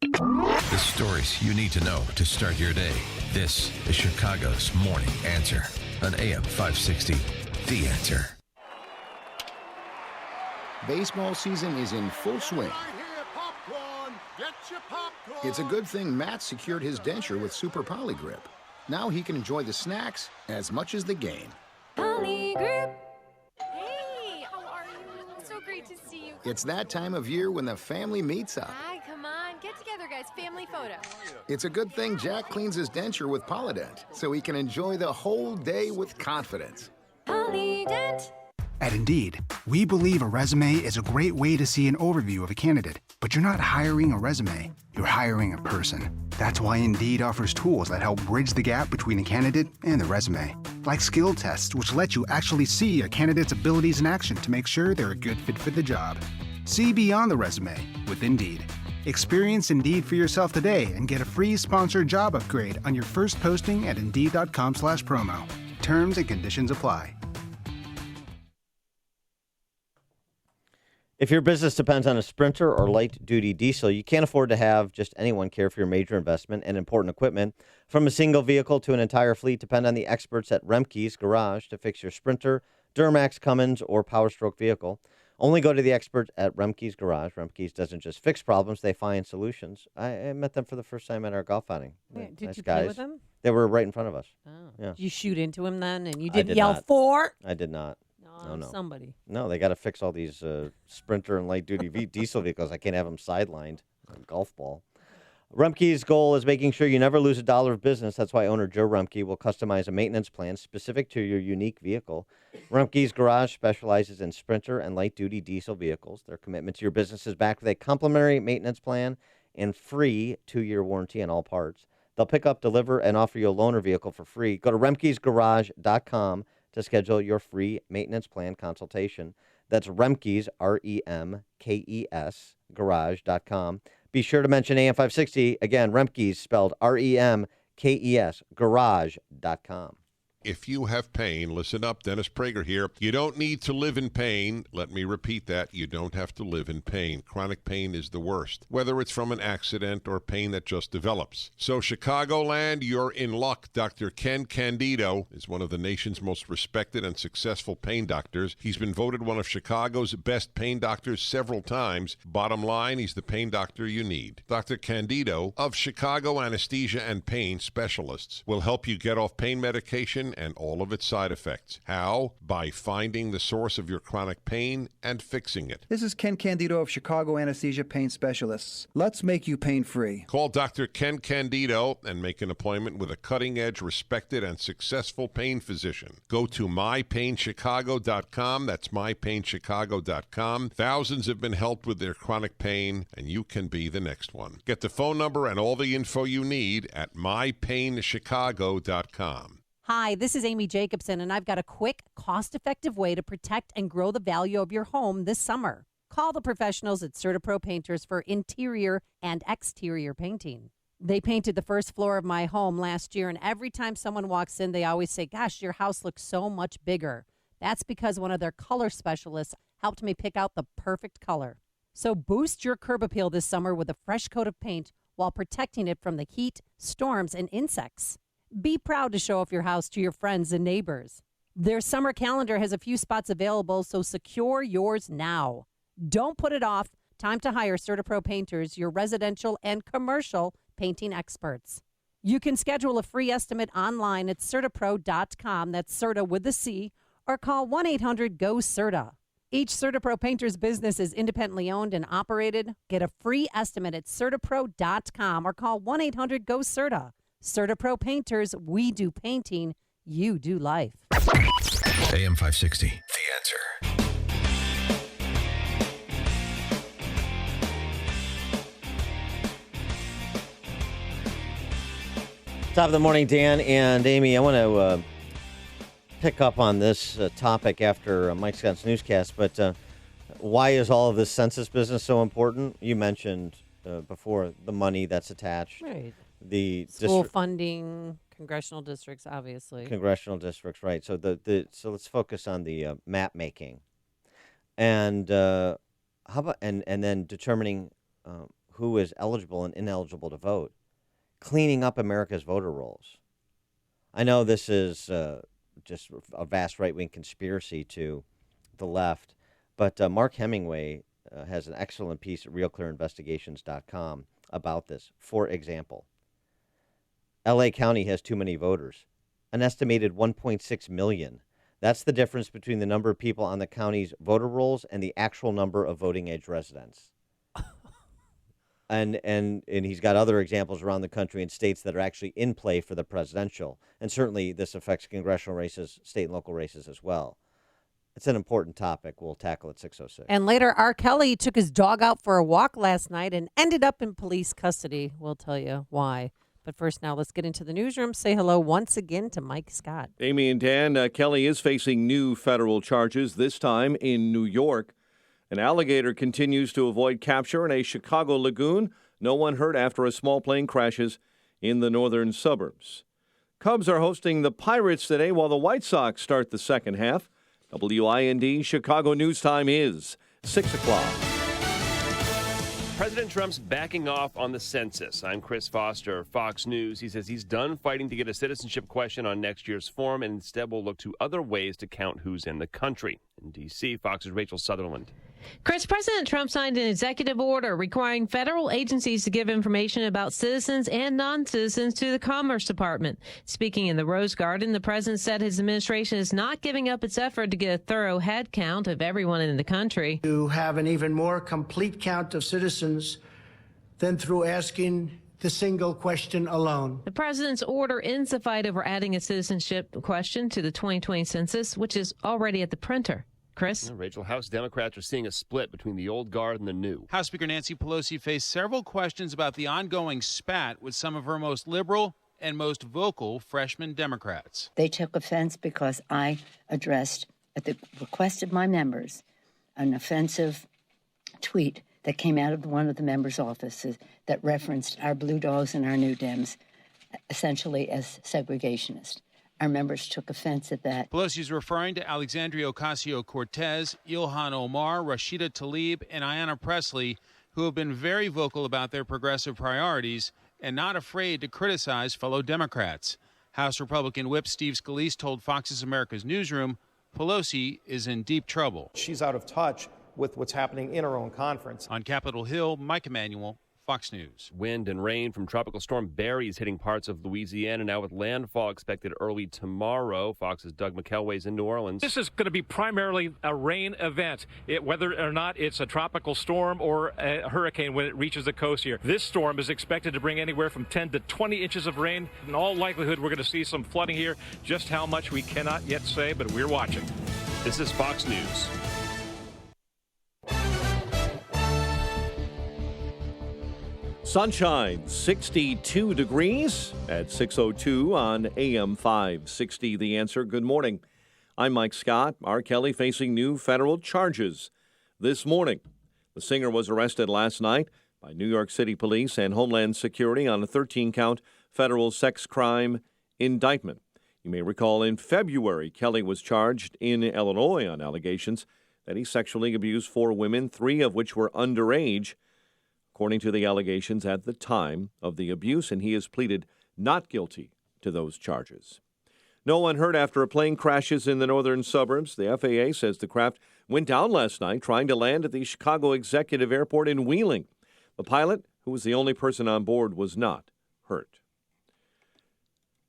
The stories you need to know to start your day. This is Chicago's Morning Answer on AM 560. The Answer. Baseball season is in full swing. It's a good thing Matt secured his denture with Super Polygrip. Now he can enjoy the snacks as much as the game. Polygrip. Hey, how are you? So great to see you. It's that time of year when the family meets up. Hi, come on. Get together, guys. Family photo. It's a good thing Jack cleans his denture with Polydent so he can enjoy the whole day with confidence. Polydent. At Indeed, we believe a resume is a great way to see an overview of a candidate, but you're not hiring a resume, you're hiring a person. That's why Indeed offers tools that help bridge the gap between a candidate and the resume, like skill tests, which let you actually see a candidate's abilities in action to make sure they're a good fit for the job. See beyond the resume with Indeed. Experience Indeed for yourself today and get a free sponsored job upgrade on your first posting at Indeed.com/promo. Terms and conditions apply. If your business depends on a Sprinter or light-duty diesel, you can't afford to have just anyone care for your major investment and important equipment. From a single vehicle to an entire fleet, depend on the experts at Remke's Garage to fix your Sprinter, Duramax, Cummins, or Power Stroke vehicle. Only go to the expert at Remke's Garage. Remke's doesn't just fix problems, they find solutions. I met them for the first time at our golf outing. Yeah, did nice you guys. play with them? They were right in front of us. Oh. Yeah. Did you shoot into him then, and you I didn't did yell not. for? I did not. No. Somebody. No, they got to fix all these Sprinter and light-duty diesel vehicles. I can't have them sidelined on a golf ball. Rumpke's goal is making sure you never lose $1 of business. That's why owner Joe Rumpke will customize a maintenance plan specific to your unique vehicle. Rumpke's Garage specializes in Sprinter and light-duty diesel vehicles. Their commitment to your business is backed with a complimentary maintenance plan and free 2-year warranty on all parts. They'll pick up, deliver, and offer you a loaner vehicle for free. Go to Remke'sGarage.com to schedule your free maintenance plan consultation. That's Remke's, REMKES, garage.com. Be sure to mention AM 560. Again, Remke's spelled REMKES, garage.com. If you have pain, listen up, Dennis Prager here. You don't need to live in pain. Let me repeat that. You don't have to live in pain. Chronic pain is the worst, whether it's from an accident or pain that just develops. So Chicagoland, you're in luck. Dr. Ken Candido is one of the nation's most respected and successful pain doctors. He's been voted one of Chicago's best pain doctors several times. Bottom line, he's the pain doctor you need. Dr. Candido of Chicago Anesthesia and Pain Specialists will help you get off pain medication and all of its side effects. How? By finding the source of your chronic pain and fixing it. This is Ken Candido of Chicago Anesthesia Pain Specialists. Let's make you pain-free. Call Dr. Ken Candido and make an appointment with a cutting-edge, respected, and successful pain physician. Go to mypainchicago.com. That's mypainchicago.com. Thousands have been helped with their chronic pain, and you can be the next one. Get the phone number and all the info you need at mypainchicago.com. Hi, this is Amy Jacobson, and I've got a quick, cost-effective way to protect and grow the value of your home this summer. Call the professionals at CertaPro Painters for interior and exterior painting. They painted the first floor of my home last year, and every time someone walks in, they always say, gosh, your house looks so much bigger. That's because one of their color specialists helped me pick out the perfect color. So boost your curb appeal this summer with a fresh coat of paint while protecting it from the heat, storms, and insects. Be proud to show off your house to your friends and neighbors. Their summer calendar has a few spots available, so secure yours now. Don't put it off. Time to hire CertaPro painters, your residential and commercial painting experts. You can schedule a free estimate online at CertaPro.com. That's Certa with a C, or call 1-800-GO-CERTA. Each CertaPro painter's business is independently owned and operated. Get a free estimate at CertaPro.com or call 1-800-GO-CERTA. CertaPro painters, we do painting, you do life. AM 560, The Answer. Top of the morning, Dan and Amy. I want to pick up on this topic after Mike Scott's newscast, but why is all of this census business so important? You mentioned before the money that's attached. Right. The school funding, congressional districts, obviously. Congressional districts, right. So so let's focus on the map making. And how about and then determining who is eligible and ineligible to vote. Cleaning up America's voter rolls. I know this is just a vast right-wing conspiracy to the left, but Mark Hemingway has an excellent piece at realclearinvestigations.com about this. For example, L.A. County has too many voters, an estimated 1.6 million. That's the difference between the number of people on the county's voter rolls and the actual number of voting-age residents. And he's got other examples around the country in states that are actually in play for the presidential. And certainly this affects congressional races, state and local races as well. It's an important topic. We'll tackle at 6:06. And later, R. Kelly took his dog out for a walk last night and ended up in police custody. We'll tell you why. But first, now let's get into the newsroom. Say hello once again to Mike Scott. Amy and Dan, Kelly is facing new federal charges, this time in New York. An alligator continues to avoid capture in a Chicago lagoon. No one hurt after a small plane crashes in the northern suburbs. Cubs are hosting the Pirates today while the White Sox start the second half. WIND Chicago News Time is 6 o'clock. President Trump's backing off on the census. I'm Chris Foster, Fox News. He says he's done fighting to get a citizenship question on next year's form and instead will look to other ways to count who's in the country. In D.C., Fox's Rachel Sutherland. Chris, President Trump signed an executive order requiring federal agencies to give information about citizens and non-citizens to the Commerce Department. Speaking in the Rose Garden, the president said his administration is not giving up its effort to get a thorough head count of everyone in the country. To have an even more complete count of citizens than through asking the single question alone. The president's order ends the fight over adding a citizenship question to the 2020 census, which is already at the printer. Chris? Rachel, House Democrats are seeing a split between the old guard and the new. House Speaker Nancy Pelosi faced several questions about the ongoing spat with some of her most liberal and most vocal freshman Democrats. They took offense because I addressed, at the request of my members, an offensive tweet that came out of one of the members' offices that referenced our blue dogs and our new Dems essentially as segregationists. Our members took offense at that. Pelosi's referring to Alexandria Ocasio-Cortez, Ilhan Omar, Rashida Tlaib, and Ayanna Pressley, who have been very vocal about their progressive priorities and not afraid to criticize fellow Democrats. House Republican Whip Steve Scalise told Fox's America's Newsroom Pelosi is in deep trouble. She's out of touch with what's happening in her own conference. On Capitol Hill, Mike Emanuel, Fox News. Wind and rain from Tropical Storm Barry is hitting parts of Louisiana now with landfall expected early tomorrow. Fox's Doug McElway's in New Orleans. This is going to be primarily a rain event, whether or not it's a tropical storm or a hurricane when it reaches the coast here. This storm is expected to bring anywhere from 10 to 20 inches of rain. In all likelihood, we're going to see some flooding here. Just how much we cannot yet say, but we're watching. This is Fox News. Sunshine, 62 degrees at 6:02 on AM 560. The Answer. Good morning. I'm Mike Scott. R. Kelly facing new federal charges this morning. The singer was arrested last night by New York City Police and Homeland Security on a 13-count federal sex crime indictment. You may recall in February, Kelly was charged in Illinois on allegations that he sexually abused 4 women, 3 of which were underage, according to the allegations at the time of the abuse, and he has pleaded not guilty to those charges. No one hurt after a plane crashes in the northern suburbs. The FAA says the craft went down last night trying to land at the Chicago Executive Airport in Wheeling. The pilot, who was the only person on board, was not hurt.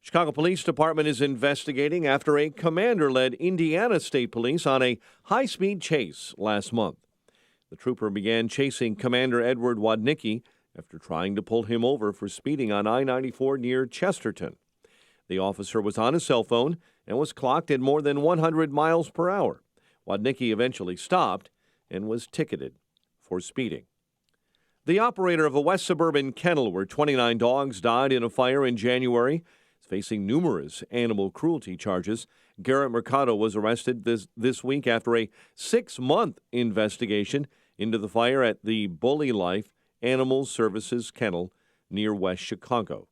Chicago Police Department is investigating after a commander led Indiana State Police on a high-speed chase last month. The trooper began chasing Commander Edward Wadnicki after trying to pull him over for speeding on I-94 near Chesterton. The officer was on his cell phone and was clocked at more than 100 miles per hour. Wadnicki eventually stopped and was ticketed for speeding. The operator of a West Suburban kennel where 29 dogs died in a fire in January is facing numerous animal cruelty charges. Garrett Mercado was arrested this week after a 6-month investigation into the fire at the Bully Life Animal Services Kennel near West Chicago.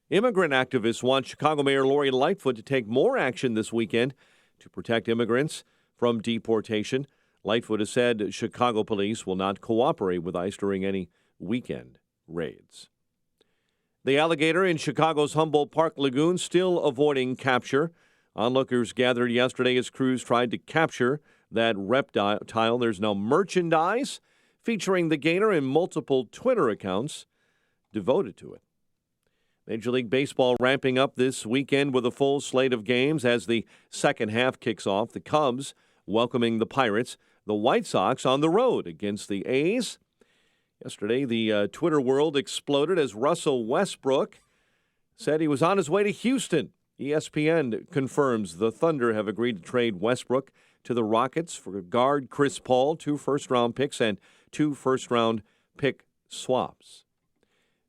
Immigrant activists want Chicago Mayor Lori Lightfoot to take more action this weekend to protect immigrants from deportation. Lightfoot has said Chicago police will not cooperate with ICE during any weekend raids. The alligator in Chicago's Humboldt Park Lagoon still avoiding capture. Onlookers gathered yesterday as crews tried to capture that reptile. There's now merchandise featuring the gator and multiple Twitter accounts devoted to it. Major League Baseball ramping up this weekend with a full slate of games as the second half kicks off. The Cubs welcoming the Pirates. The White Sox on the road against the A's. Yesterday, the Twitter world exploded as Russell Westbrook said he was on his way to Houston. ESPN confirms the Thunder have agreed to trade Westbrook to the Rockets for guard Chris Paul, 2 first-round picks, and 2 first-round pick swaps.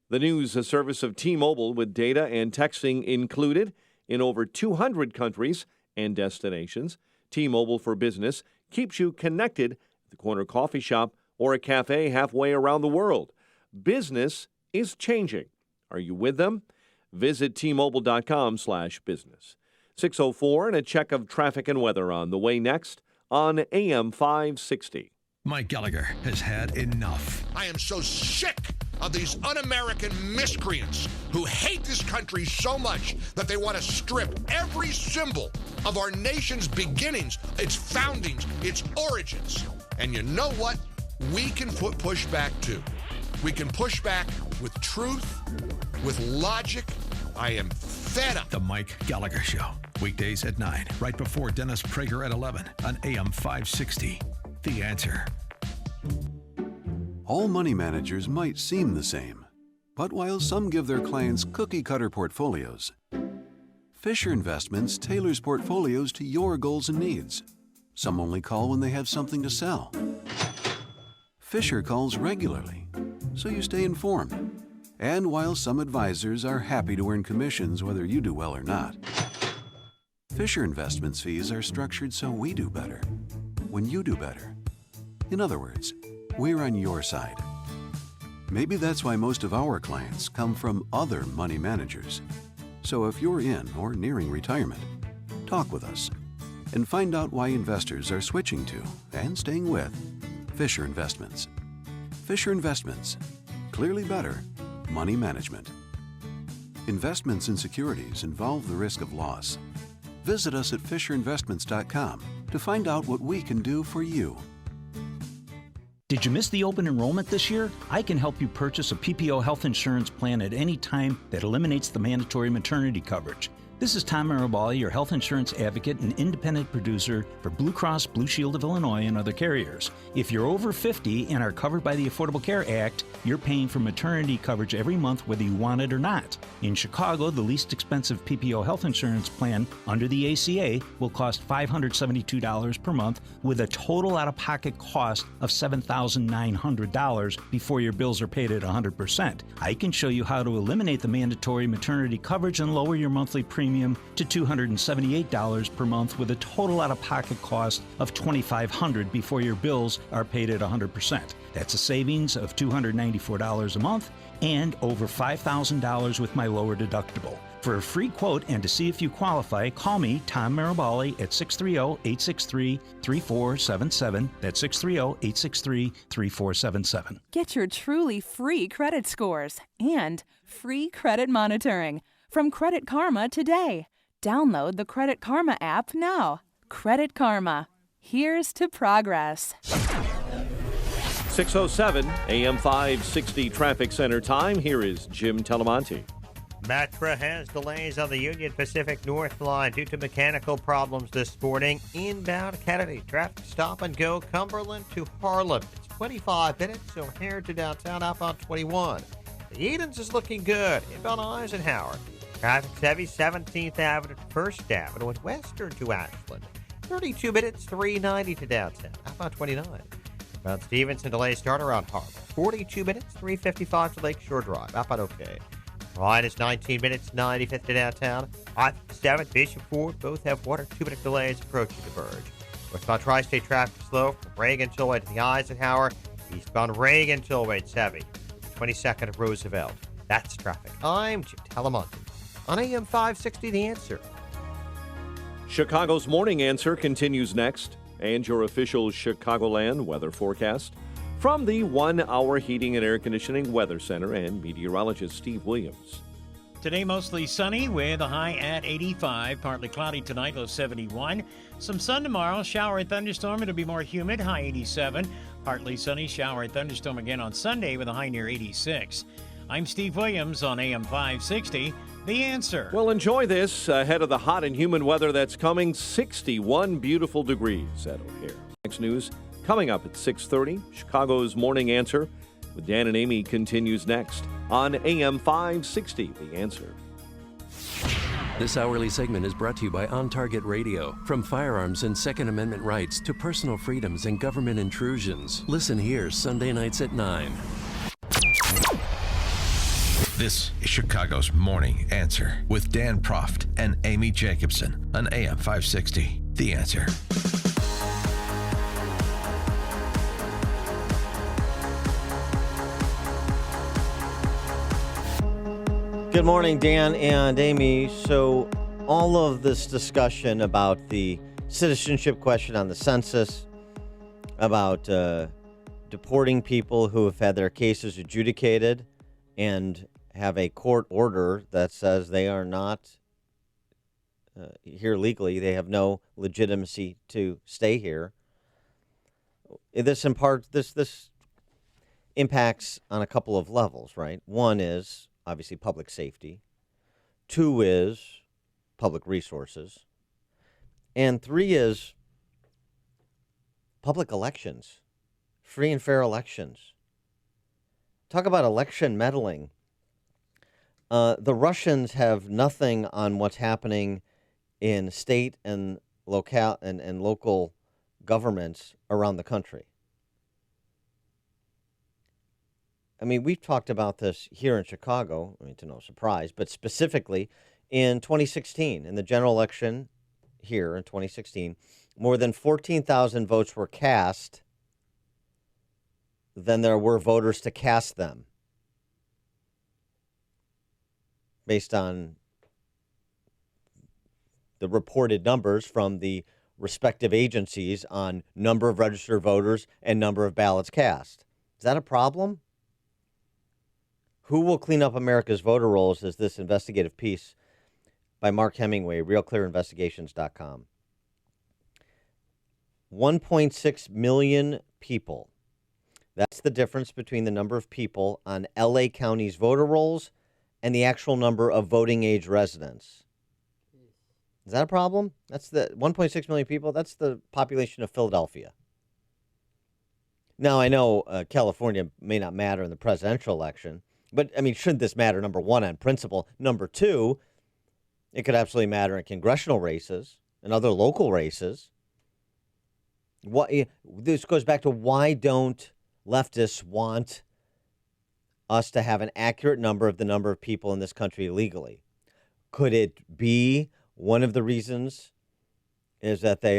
The news a service of T-Mobile with data and texting included in over 200 countries and destinations. T-Mobile for Business keeps you connected at the corner coffee shop or a cafe halfway around the world. Business is changing. Are you with them? Visit T-Mobile.com/business. 6:04 and a check of traffic and weather on the way next on AM 560. Mike Gallagher has had enough. I am so sick of these un-American miscreants who hate this country so much that they want to strip every symbol of our nation's beginnings, its foundings, its origins. And you know what? We can push back too. We can push back with truth, with logic. I am fed up. The Mike Gallagher Show. Weekdays at 9, right before Dennis Prager at 11 on AM 560. The Answer. All money managers might seem the same, but while some give their clients cookie-cutter portfolios, Fisher Investments tailors portfolios to your goals and needs. Some only call when they have something to sell. Fisher calls regularly, so you stay informed. And while some advisors are happy to earn commissions whether you do well or not, Fisher Investments fees are structured so we do better when you do better. In other words, we're on your side. Maybe that's why most of our clients come from other money managers. So if you're in or nearing retirement, talk with us and find out why investors are switching to and staying with Fisher Investments. Fisher Investments. Clearly better money management. Investments in securities involve the risk of loss. Visit us at FisherInvestments.com to find out what we can do for you. Did you miss the open enrollment this year? I can help you purchase a PPO health insurance plan at any time that eliminates the mandatory maternity coverage. This is Tom Marabali, your health insurance advocate and independent producer for Blue Cross Blue Shield of Illinois and other carriers. If you're over 50 and are covered by the Affordable Care Act, you're paying for maternity coverage every month whether you want it or not. In Chicago, the least expensive PPO health insurance plan under the ACA will cost $572 per month with a total out-of-pocket cost of $7,900 before your bills are paid at 100%. I can show you how to eliminate the mandatory maternity coverage and lower your monthly premium premium to $278 per month with a total out-of-pocket cost of $2,500 before your bills are paid at 100%. That's a savings of $294 a month and over $5,000 with my lower deductible. For a free quote and to see if you qualify, call me, Tom Marabali, at 630-863-3477. That's 630-863-3477. Get your truly free credit scores and free credit monitoring from Credit Karma today. Download the Credit Karma app now. Credit Karma. Here's to progress. 6:07 AM 560 Traffic Center time. Here is Jim Telemonte. Metra has delays on the Union Pacific North Line due to mechanical problems this morning. Inbound Kennedy, traffic stop and go Cumberland to Harlem. It's 25 minutes, so here to downtown outbound 21. The Edens is looking good. Inbound Eisenhower. Traffic's heavy 17th Avenue to 1st Avenue and western to Ashland. 32 minutes, 390 to downtown. Outbound 29. Inbound Stevenson delays start around Harbor. 42 minutes, 355 to Lakeshore Drive. Outbound okay. Line is 19 minutes, 95th to downtown. I-7, Bishop Ford, both have 1 or 2 minute delays approaching the verge. Westbound Tri-State traffic slow from Reagan Tollway to the Eisenhower. Eastbound Reagan Tollway, it's heavy. 22nd of Roosevelt. That's traffic. I'm Jim Telemonte on AM 560, The Answer. Chicago's Morning Answer continues next, and your official Chicagoland weather forecast from the 1 Hour Heating and Air Conditioning Weather Center and meteorologist Steve Williams. Today mostly sunny with a high at 85. Partly cloudy tonight, low 71. Some sun tomorrow, shower and thunderstorm. It'll be more humid, high 87. Partly sunny, shower and thunderstorm again on Sunday with a high near 86. I'm Steve Williams on AM 560, The Answer. Well, enjoy this ahead of the hot and humid weather that's coming. 61 beautiful degrees at O'Hare. Next news coming up at 6:30. Chicago's Morning Answer with Dan and Amy continues next on AM 560, The Answer. This hourly segment is brought to you by On Target Radio. From firearms and Second Amendment rights to personal freedoms and government intrusions. Listen here Sunday nights at 9. This is Chicago's Morning Answer with Dan Proft and Amy Jacobson on AM 560, The Answer. Good morning, Dan and Amy. So all of this discussion about the citizenship question on the census, about deporting people who have had their cases adjudicated and have a court order that says they are not here legally, they have no legitimacy to stay here. This impacts on a couple of levels, right? One is obviously public safety. 2 is public resources. And 3 is public elections, free and fair elections. Talk about election meddling. The Russians have nothing on what's happening in state and local governments around the country. I mean, we've talked about this here in Chicago, I mean, to no surprise, but specifically in 2016, in the general election here in 2016, more than 14,000 votes were cast than there were voters to cast them, based on the reported numbers from the respective agencies on number of registered voters and number of ballots cast. Is that a problem? Who will clean up America's voter rolls is this investigative piece by Mark Hemingway, RealClearInvestigations.com. 1.6 million people. That's the difference between the number of people on L.A. County's voter rolls and the actual number of voting age residents. Is that a problem? That's the 1.6 million people. That's the population of Philadelphia. Now, I know California may not matter in the presidential election, but, I mean, shouldn't this matter, number one, on principle? Number two, it could absolutely matter in congressional races and other local races. This goes back to why don't leftists want us to have an accurate number of the number of people in this country illegally? Could it be one of the reasons is that they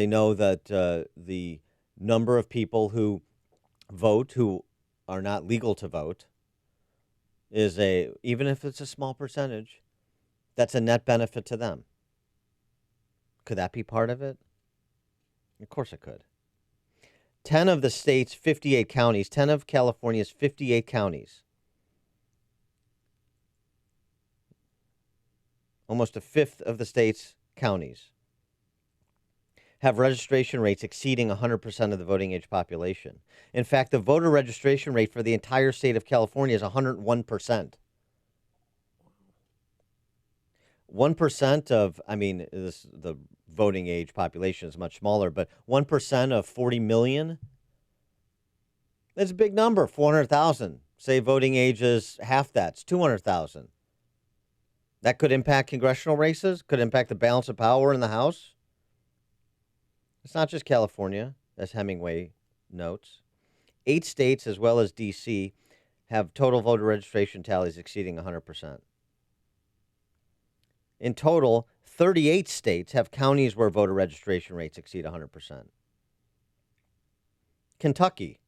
know that the number of people who vote who are not legal to vote is even if it's a small percentage, that's a net benefit to them. Could that be part of it? Of course it could. 10 of the state's 58 counties, 10 of California's 58 counties, almost a fifth of the state's counties, have registration rates exceeding 100% of the voting age population. In fact, the voter registration rate for the entire state of California is 101%. 1% of, the voting age population is much smaller, but 1% of 40 million, that's a big number, 400,000. Say voting age is half that, it's 200,000. That could impact congressional races, could impact the balance of power in the House. It's not just California, as Hemingway notes. 8 states, as well as D.C., have total voter registration tallies exceeding 100%. In total, 38 states have counties where voter registration rates exceed 100%. Kentucky,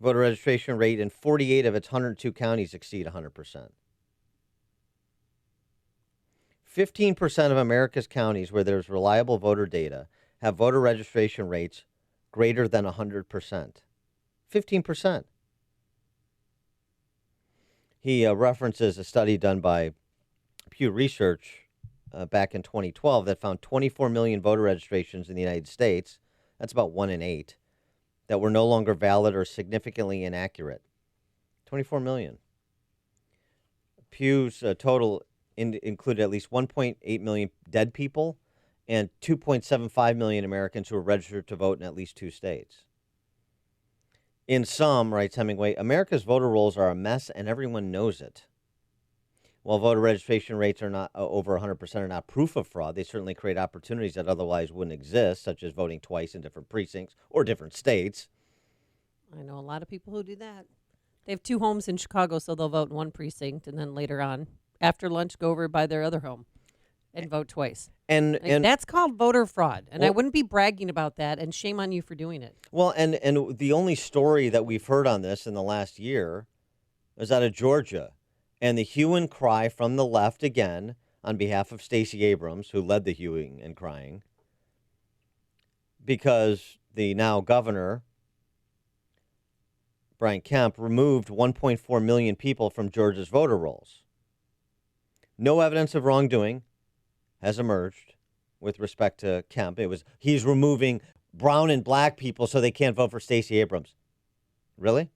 voter registration rate in 48 of its 102 counties exceed 100%. 15% of America's counties where there's reliable voter data have voter registration rates greater than 100%. 15%. He references a study done by Pew Research back in 2012 that found 24 million voter registrations in the United States, that's about 1 in 8, that were no longer valid or significantly inaccurate. 24 million. Pew's total included at least 1.8 million dead people and 2.75 million Americans who were registered to vote in at least 2 states. In sum, writes Hemingway, America's voter rolls are a mess and everyone knows it. While voter registration rates are not over 100% are not proof of fraud, they certainly create opportunities that otherwise wouldn't exist, such as voting twice in different precincts or different states. I know a lot of people who do that. They have 2 homes in Chicago, so they'll vote in one precinct and then later on, after lunch, go over by their other home and vote twice. And that's called voter fraud. And I wouldn't be bragging about that, and shame on you for doing it. Well, and the only story that we've heard on this in the last year is out of Georgia. And the hue and cry from the left again on behalf of Stacey Abrams, who led the hewing and crying, because the now governor, Brian Kemp, removed 1.4 million people from Georgia's voter rolls. No evidence of wrongdoing has emerged with respect to Kemp. He's removing brown and black people so they can't vote for Stacey Abrams. Really?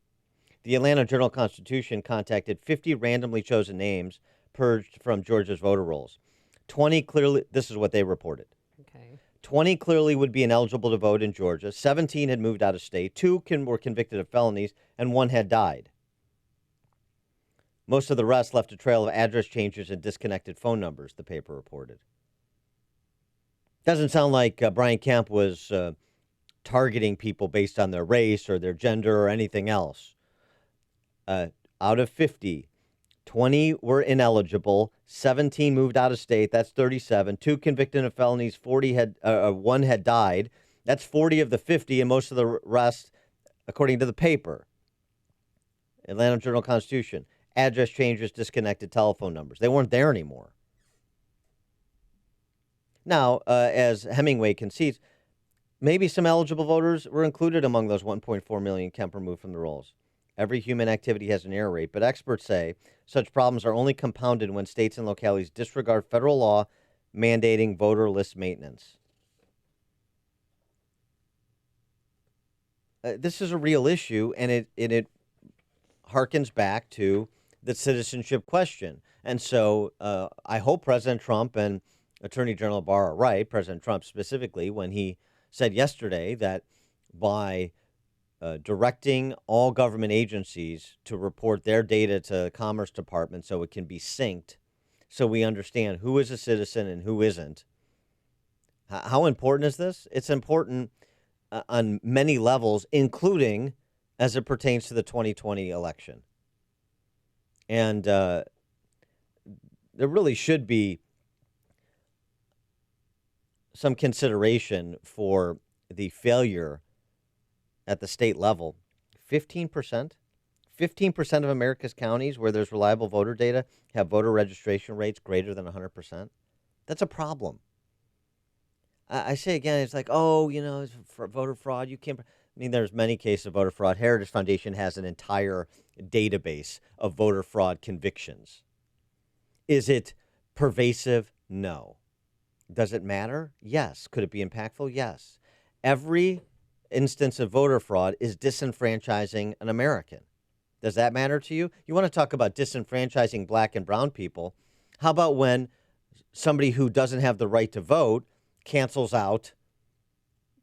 The Atlanta Journal-Constitution contacted 50 randomly chosen names purged from Georgia's voter rolls. 20 clearly, this is what they reported. Okay. 20 clearly would be ineligible to vote in Georgia. 17 had moved out of state. 2 were convicted of felonies, and 1 had died. Most of the rest left a trail of address changes and disconnected phone numbers, the paper reported. Doesn't sound like Brian Kemp was targeting people based on their race or their gender or anything else. Out of 50, 20 were ineligible, 17 moved out of state, that's 37, 2 convicted of felonies, 1 had died, that's 40 of the 50, and most of the rest, according to the paper, Atlanta Journal-Constitution, address changes, disconnected telephone numbers. They weren't there anymore. Now, as Hemingway concedes, maybe some eligible voters were included among those 1.4 million Kemp removed from the rolls. Every human activity has an error rate, but experts say such problems are only compounded when states and localities disregard federal law mandating voter list maintenance. This is a real issue, and it harkens back to the citizenship question. And so I hope President Trump and Attorney General Barr are right, President Trump specifically, when he said yesterday that by directing all government agencies to report their data to the Commerce Department so it can be synced, so we understand who is a citizen and who isn't. How important is this? It's important on many levels, including as it pertains to the 2020 election. And there really should be some consideration for the failure at the state level. 15%? 15% of America's counties where there's reliable voter data have voter registration rates greater than 100%. That's a problem. I say again, it's like, oh, it's for voter fraud. You can't. I mean, there's many cases of voter fraud. Heritage Foundation has an entire database of voter fraud convictions. Is it pervasive? No. Does it matter? Yes. Could it be impactful? Yes. Every instance of voter fraud is disenfranchising an American. Does that matter to you? You want to talk about disenfranchising black and brown people? How about when somebody who doesn't have the right to vote cancels out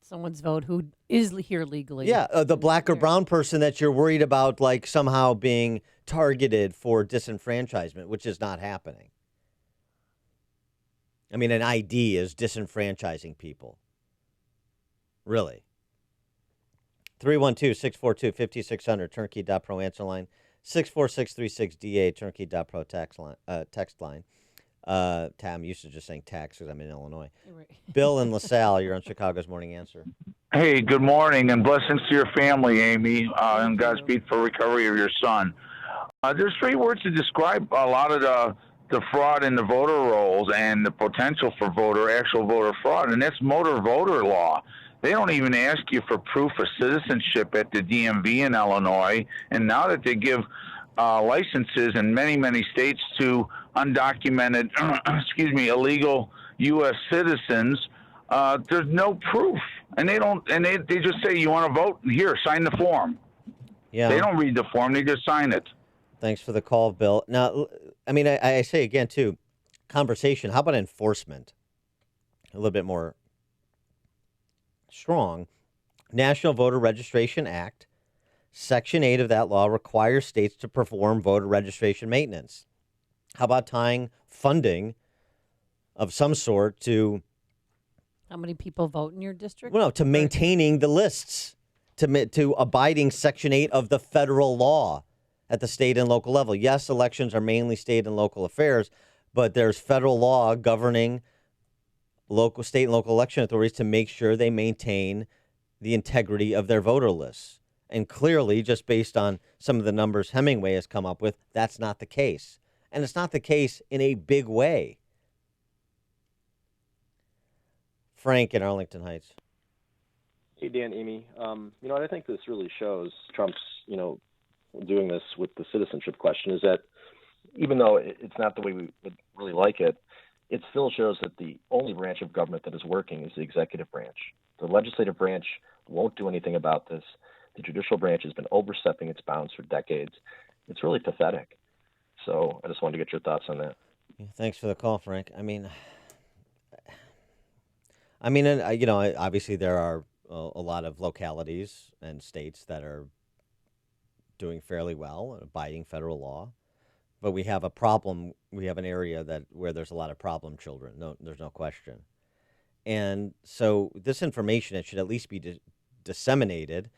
someone's vote who is here legally? Yeah, the black or brown person that you're worried about, like somehow being targeted for disenfranchisement, which is not happening. I mean, an ID is disenfranchising people. Really. 312-642-5600, turnkey.pro answer line. 64636DA, turnkey.pro text line. I'm used to just saying tax because I'm in Illinois. Right. Bill in LaSalle, you're on Chicago's Morning Answer. Hey, good morning, and blessings to your family, Amy, and Godspeed for recovery of your son. There's 3 words to describe a lot of the fraud in the voter rolls and the potential for actual voter fraud, and that's motor voter law. They don't even ask you for proof of citizenship at the DMV in Illinois, and now that they give licenses in many, many states to undocumented, illegal U.S. citizens, there's no proof, and they just say, you want to vote? Here, sign the form. Yeah. They don't read the form; they just sign it. Thanks for the call, Bill. Now, I mean, I say again too, conversation. How about enforcement? A little bit more strong. National Voter Registration Act, Section 8 of that law requires states to perform voter registration maintenance. How about tying funding of some sort to how many people vote in your district? Well, no, to maintaining the lists, to abiding Section 8 of the federal law at the state and local level. Yes, elections are mainly state and local affairs, but there's federal law governing local, state and local election authorities to make sure they maintain the integrity of their voter lists. And clearly, just based on some of the numbers Hemingway has come up with, that's not the case. And it's not the case in a big way. Frank in Arlington Heights. Hey, Dan, Amy. I think this really shows Trump's, doing this with the citizenship question is that even though it's not the way we would really like it, it still shows that the only branch of government that is working is the executive branch. The legislative branch won't do anything about this. The judicial branch has been overstepping its bounds for decades. It's really pathetic. So I just wanted to get your thoughts on that. Yeah, thanks for the call, Frank. Obviously there are a lot of localities and states that are doing fairly well, abiding federal law. But we have a problem. We have an area where there's a lot of problem children. No, there's no question. And so this information, it should at least be disseminated,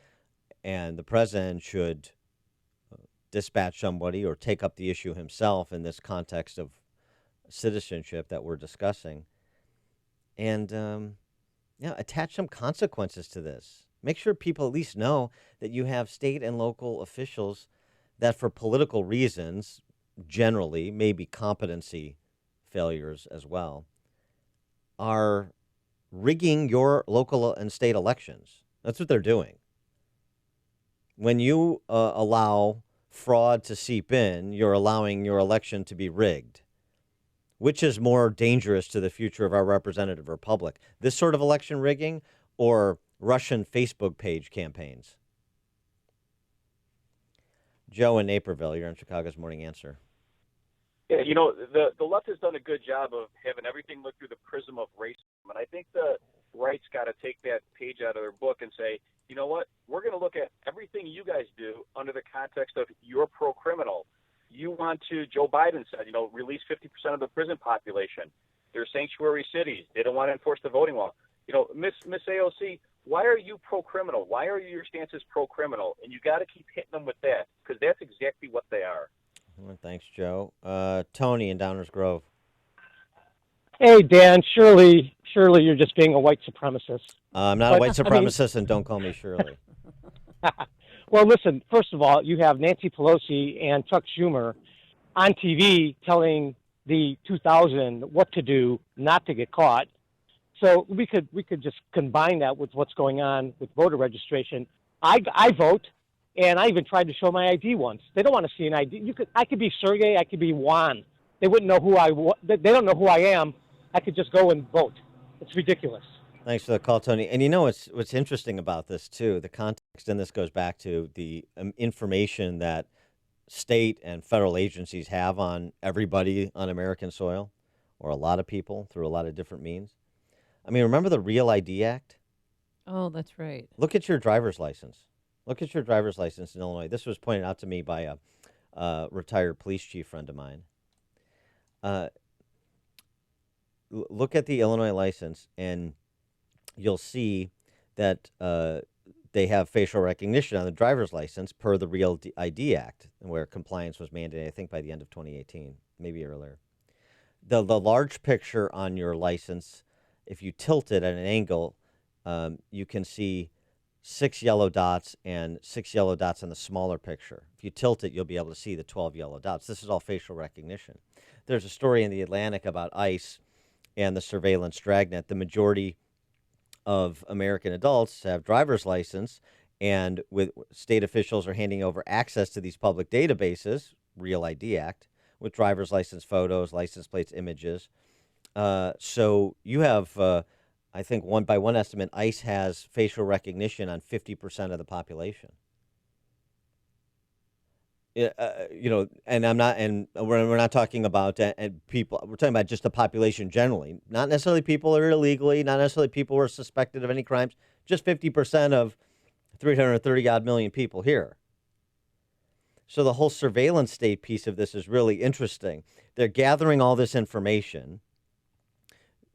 and the president should dispatch somebody or take up the issue himself in this context of citizenship that we're discussing, and attach some consequences to this. Make sure people at least know that you have state and local officials that for political reasons, generally, maybe competency failures as well, are rigging your local and state elections. That's what they're doing. When you allow fraud to seep in, you're allowing your election to be rigged. Which is more dangerous to the future of our representative republic? This sort of election rigging or Russian Facebook page campaigns? Joe in Naperville, you're on Chicago's Morning Answer. Yeah, the left has done a good job of having everything look through the prism of racism. And I think the right's got to take that page out of their book and say, you know what, we're going to look at everything you guys do under the context of you're pro-criminal. You want to, Joe Biden said, release 50% of the prison population. They're sanctuary cities. They don't want to enforce the voting law. Miss AOC, why are you pro-criminal? Why are your stances pro-criminal? And you got to keep hitting them with that because that's exactly what they are. Well, thanks, Joe. Tony in Downers Grove. Hey, Dan, surely you're just being a white supremacist. I'm not a white supremacist, and don't call me Shirley. Well, listen, first of all, you have Nancy Pelosi and Chuck Schumer on TV telling the 2000 what to do not to get caught. So we could just combine that with what's going on with voter registration. I vote, and I even tried to show my ID once. They don't want to see an ID. I could be Sergey, I could be Juan. They wouldn't know who I was. They don't know who I am. I could just go and vote. It's ridiculous. Thanks for the call, Tony. And you know what's interesting about this, too? The context in this goes back to the information that state and federal agencies have on everybody on American soil, or a lot of people through a lot of different means. I mean, remember the Real ID Act? Oh, that's right. Look at your driver's license. Look at your driver's license in Illinois. This was pointed out to me by a retired police chief friend of mine. Look at the Illinois license, and you'll see that they have facial recognition on the driver's license per the Real ID Act, where compliance was mandated, I think, by the end of 2018, maybe earlier. The large picture on your license, if you tilt it at an angle, you can see 6 yellow dots and 6 yellow dots on the smaller picture. If you tilt it, you'll be able to see the 12 yellow dots. This is all facial recognition. There's a story in the Atlantic about ICE and the surveillance dragnet. The majority of American adults have driver's license, and with state officials are handing over access to these public databases, Real ID Act, with driver's license photos, license plates, images. So you have, I think by one estimate, ICE has facial recognition on 50% of the population. And we're not talking about people. We're talking about just the population generally, not necessarily people that are illegally, not necessarily people who are suspected of any crimes. Just 50% of 330 odd million people here. So the whole surveillance state piece of this is really interesting. They're gathering all this information.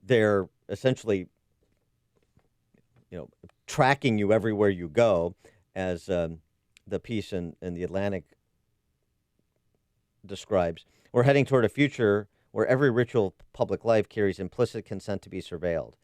They're essentially, tracking you everywhere you go, as the piece in the Atlantic describes. We're heading toward a future where every ritual public life carries implicit consent to be surveilled.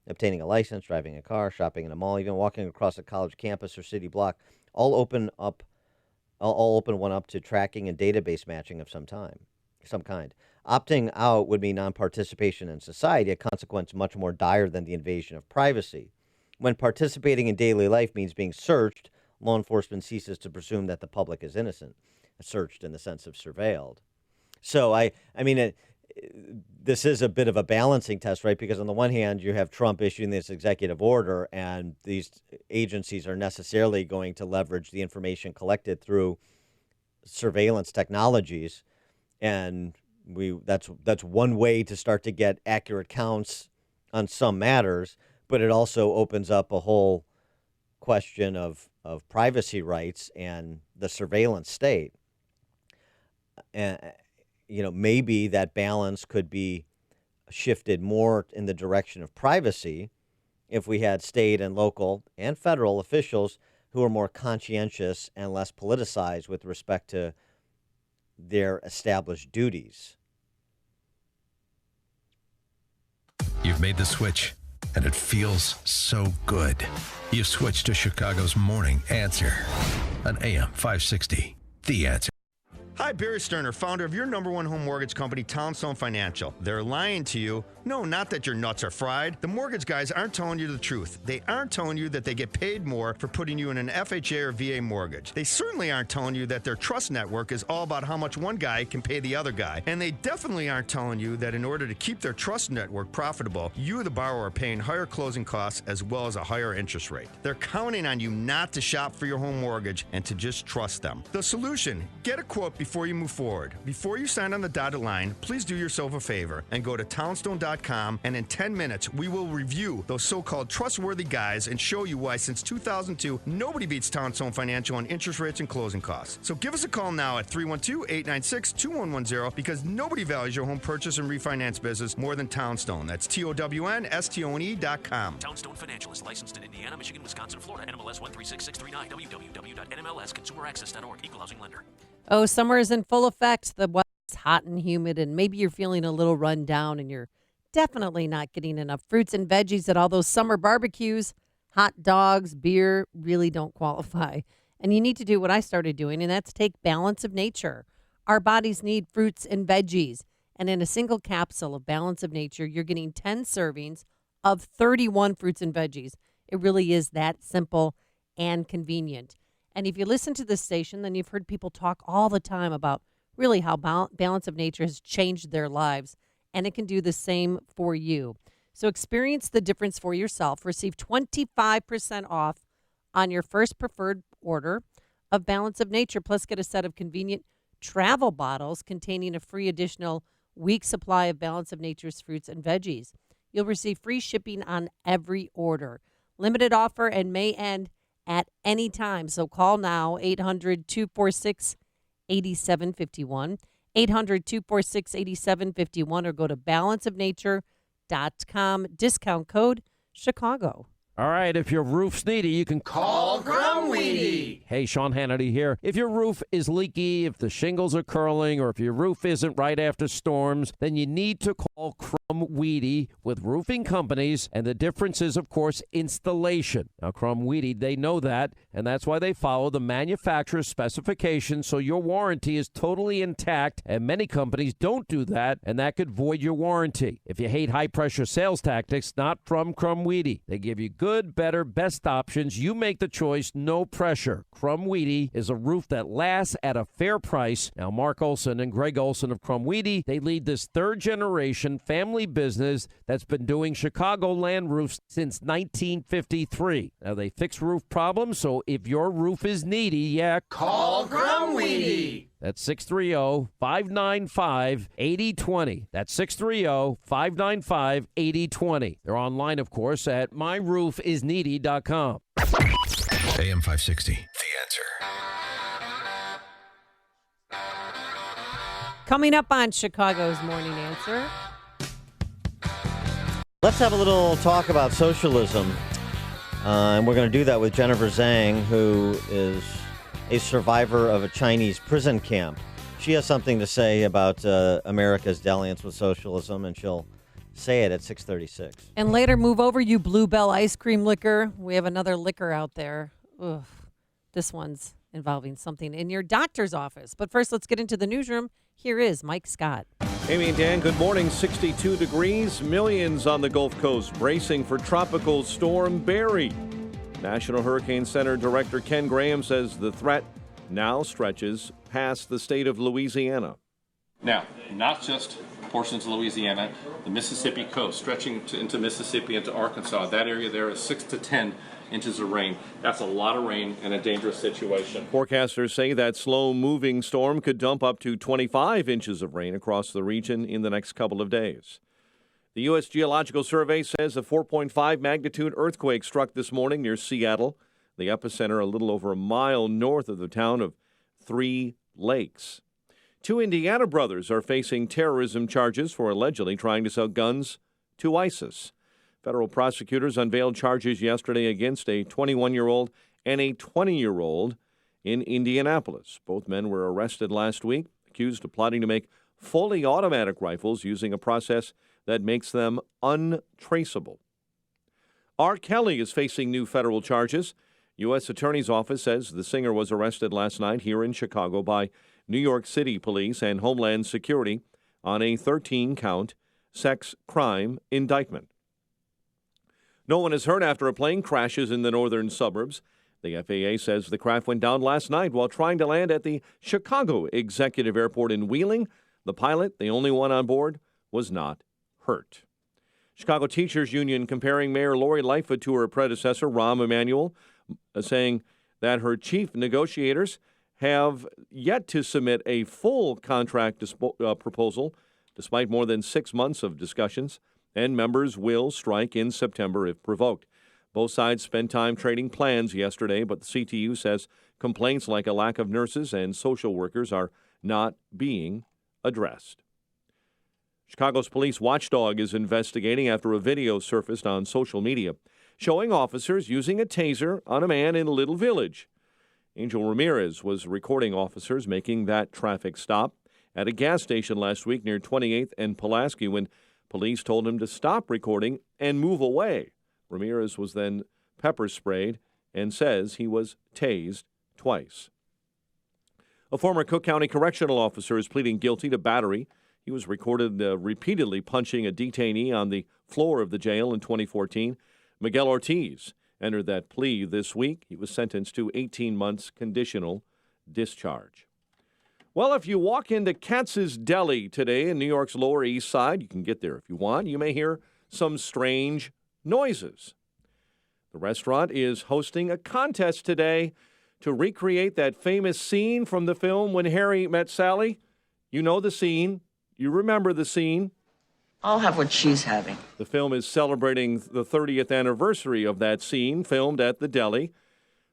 Obtaining a license, driving a car, shopping in a mall, even walking across a college campus or city block, all open one up to tracking and database matching of some kind. Opting out would mean non-participation in society, a consequence much more dire than the invasion of privacy. When participating in daily life means being searched, law enforcement ceases to presume that the public is innocent. Searched in the sense of surveilled. So I mean, this is a bit of a balancing test, right? Because on the one hand, you have Trump issuing this executive order, and these agencies are necessarily going to leverage the information collected through surveillance technologies, and that's one way to start to get accurate counts on some matters. But it also opens up a whole question of privacy rights and the surveillance state. And, maybe that balance could be shifted more in the direction of privacy if we had state and local and federal officials who are more conscientious and less politicized with respect to their established duties. You've made the switch, and it feels so good. You've switched to Chicago's Morning Answer on AM 560. The Answer. Hi, Barry Sterner, founder of your #1 home mortgage company, Townstone Financial. They're lying to you. No, not that your nuts are fried. The mortgage guys aren't telling you the truth. They aren't telling you that they get paid more for putting you in an FHA or VA mortgage. They certainly aren't telling you that their trust network is all about how much one guy can pay the other guy. And they definitely aren't telling you that in order to keep their trust network profitable, you, the borrower, are paying higher closing costs as well as a higher interest rate. They're counting on you not to shop for your home mortgage and to just trust them. The solution: get a quote before you move forward. Before you sign on the dotted line, please do yourself a favor and go to townstone.com, and in 10 minutes, we will review those so-called trustworthy guys and show you why since 2002, nobody beats Townstone Financial on interest rates and closing costs. So give us a call now at 312-896-2110 because nobody values your home purchase and refinance business more than Townstone. That's TOWNSTONE.com. Townstone Financial is licensed in Indiana, Michigan, Wisconsin, Florida. NMLS 136639. www.nmlsconsumeraccess.org. Equal housing lender. Oh, summer is in full effect. The weather's hot and humid, and maybe you're feeling a little run down, and you're definitely not getting enough fruits and veggies at all those summer barbecues. Hot dogs, beer really don't qualify. And you need to do what I started doing, and that's take Balance of Nature. Our bodies need fruits and veggies. And in a single capsule of Balance of Nature, you're getting 10 servings of 31 fruits and veggies. It really is that simple and convenient. And if you listen to this station, then you've heard people talk all the time about really how Balance of Nature has changed their lives. And it can do the same for you. So experience the difference for yourself. Receive 25% off on your first preferred order of Balance of Nature. Plus, get a set of convenient travel bottles containing a free additional week supply of Balance of Nature's fruits and veggies. You'll receive free shipping on every order. Limited offer and may end at any time. So call now, 800-246-8751, 800-246-8751, or go to balanceofnature.com. Discount code Chicago. All right, if your roof's needy, you can call Grumweedy. Hey, Sean Hannity here. If your roof is leaky, if the shingles are curling, or if your roof isn't right after storms, then you need to call Grumweedy with roofing companies, and the difference is, of course, installation. Now, Grumweedy, they know that, and that's why they follow the manufacturer's specifications, so your warranty is totally intact, and many companies don't do that, and that could void your warranty. If you hate high-pressure sales tactics, not from Grumweedy. They give you good, better, best options. You make the choice, no pressure. Grumweedy is a roof that lasts at a fair price. Now, Mark Olson and Greg Olson of Grumweedy, they lead this third-generation family business that's been doing Chicagoland roofs since 1953. Now, they fix roof problems, so if your roof is needy, call Grumweedy. That's 630-595-8020. That's 630-595-8020. They're online, of course, at myroofisneedy.com. AM 560, The Answer. Coming up on Chicago's Morning Answer. Let's have a little talk about socialism. And we're going to do that with Jennifer Zhang, who is a survivor of a Chinese prison camp. She has something to say about America's dalliance with socialism, and she'll say it at 6:36. And later, move over, you Bluebell ice cream liquor. We have another liquor out there. Ugh. This one's involving something in your doctor's office. But first, let's get into the newsroom. Here is Mike Scott. Amy and Dan, good morning. 62 degrees. Millions on the Gulf Coast bracing for Tropical Storm Barry. National Hurricane Center Director Ken Graham says the threat now stretches past the state of Louisiana. Now, not just portions of Louisiana, the Mississippi coast, stretching into Mississippi, into Arkansas. That area there is 6 to 10 inches of rain. That's a lot of rain in a dangerous situation. Forecasters say that slow-moving storm could dump up to 25 inches of rain across the region in the next couple of days. The U.S. Geological Survey says a 4.5 magnitude earthquake struck this morning near Seattle, the epicenter a little over a mile north of the town of Three Lakes. Two Indiana brothers are facing terrorism charges for allegedly trying to sell guns to ISIS. Federal prosecutors unveiled charges yesterday against a 21-year-old and a 20-year-old in Indianapolis. Both men were arrested last week, accused of plotting to make fully automatic rifles using a process that makes them untraceable. R. Kelly is facing new federal charges. U.S. Attorney's Office says the singer was arrested last night here in Chicago by New York City police and Homeland Security on a 13-count sex crime indictment. No one is hurt after a plane crashes in the northern suburbs. The FAA says the craft went down last night while trying to land at the Chicago Executive Airport in Wheeling. The pilot, the only one on board, was not hurt. Chicago Teachers Union comparing Mayor Lori Lightfoot to her predecessor, Rahm Emanuel, saying that her chief negotiators have yet to submit a full contract proposal, despite more than 6 months of discussions, and members will strike in September if provoked. Both sides spent time trading plans yesterday, but the CTU says complaints like a lack of nurses and social workers are not being addressed. Chicago's police watchdog is investigating after a video surfaced on social media showing officers using a taser on a man in Little Village. Angel Ramirez was recording officers making that traffic stop at a gas station last week near 28th and Pulaski when police told him to stop recording and move away. Ramirez was then pepper sprayed and says he was tased twice. A former Cook County correctional officer is pleading guilty to battery. He was recorded repeatedly punching a detainee on the floor of the jail in 2014. Miguel Ortiz entered that plea this week. He was sentenced to 18 months conditional discharge. Well, if you walk into Katz's Deli today in New York's Lower East Side, you can get there if you want, you may hear some strange noises. The restaurant is hosting a contest today to recreate that famous scene from the film When Harry Met Sally. You know the scene. You remember the scene. I'll have what she's having. The film is celebrating the 30th anniversary of that scene, filmed at the deli.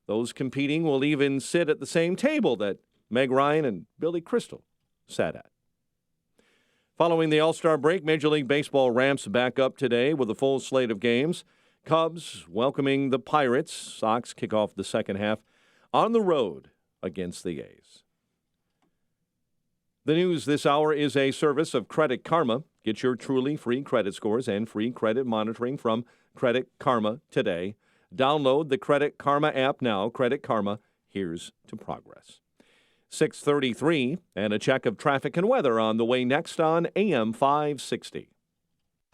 Those competing will even sit at the same table that Meg Ryan and Billy Crystal sat at. Following the All-Star break, Major League Baseball ramps back up today with a full slate of games. Cubs welcoming the Pirates. Sox kick off the second half on the road against the A's. The news this hour is a service of Credit Karma. Get your truly free credit scores and free credit monitoring from Credit Karma today. Download the Credit Karma app now. Credit Karma, here's to progress. 6:33 and a check of traffic and weather on the way next on AM 560.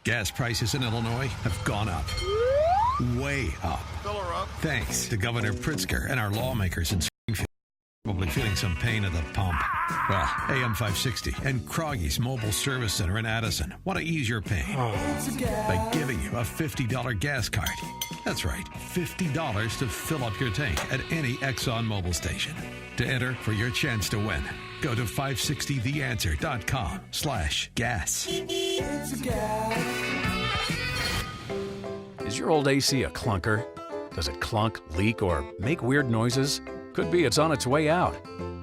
Gas prices in Illinois have gone up. Way up. Fill her up. Thanks to Governor Pritzker and our lawmakers in Springfield. Probably feeling some pain at the pump. Well, AM 560 and Croggy's Mobile Service Center in Addison want to ease your pain by giving you a $50 gas card. That's right, $50 to fill up your tank at any Exxon Mobil station. To enter for your chance to win, go to 560theanswer.com/gas. Is your old AC a clunker? Does it clunk, leak, or make weird noises? Could be it's on its way out.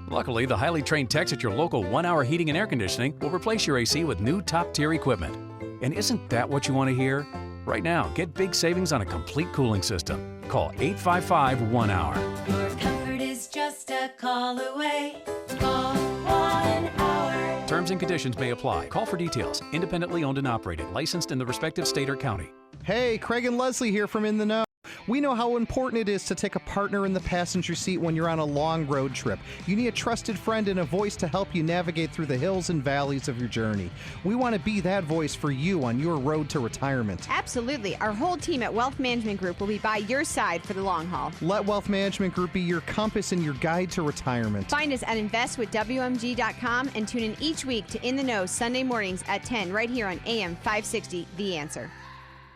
Luckily, the highly trained techs at your local 1 Hour Heating and Air Conditioning will replace your AC with new top-tier equipment. And isn't that what you want to hear? Right now, get big savings on a complete cooling system. Call 855-1-HOUR. Your comfort is just a call away. Call 1 Hour. Terms and conditions may apply. Call for details. Independently owned and operated. Licensed in the respective state or county. Hey, Craig and Leslie here from In the Know. We know how important it is to take a partner in the passenger seat when you're on a long road trip. You need a trusted friend and a voice to help you navigate through the hills and valleys of your journey. We want to be that voice for you on your road to retirement. Absolutely. Our whole team at Wealth Management Group will be by your side for the long haul. Let Wealth Management Group be your compass and your guide to retirement. Find us at investwithwmg.com and tune in each week to In the Know Sunday mornings at 10 right here on AM 560, The Answer.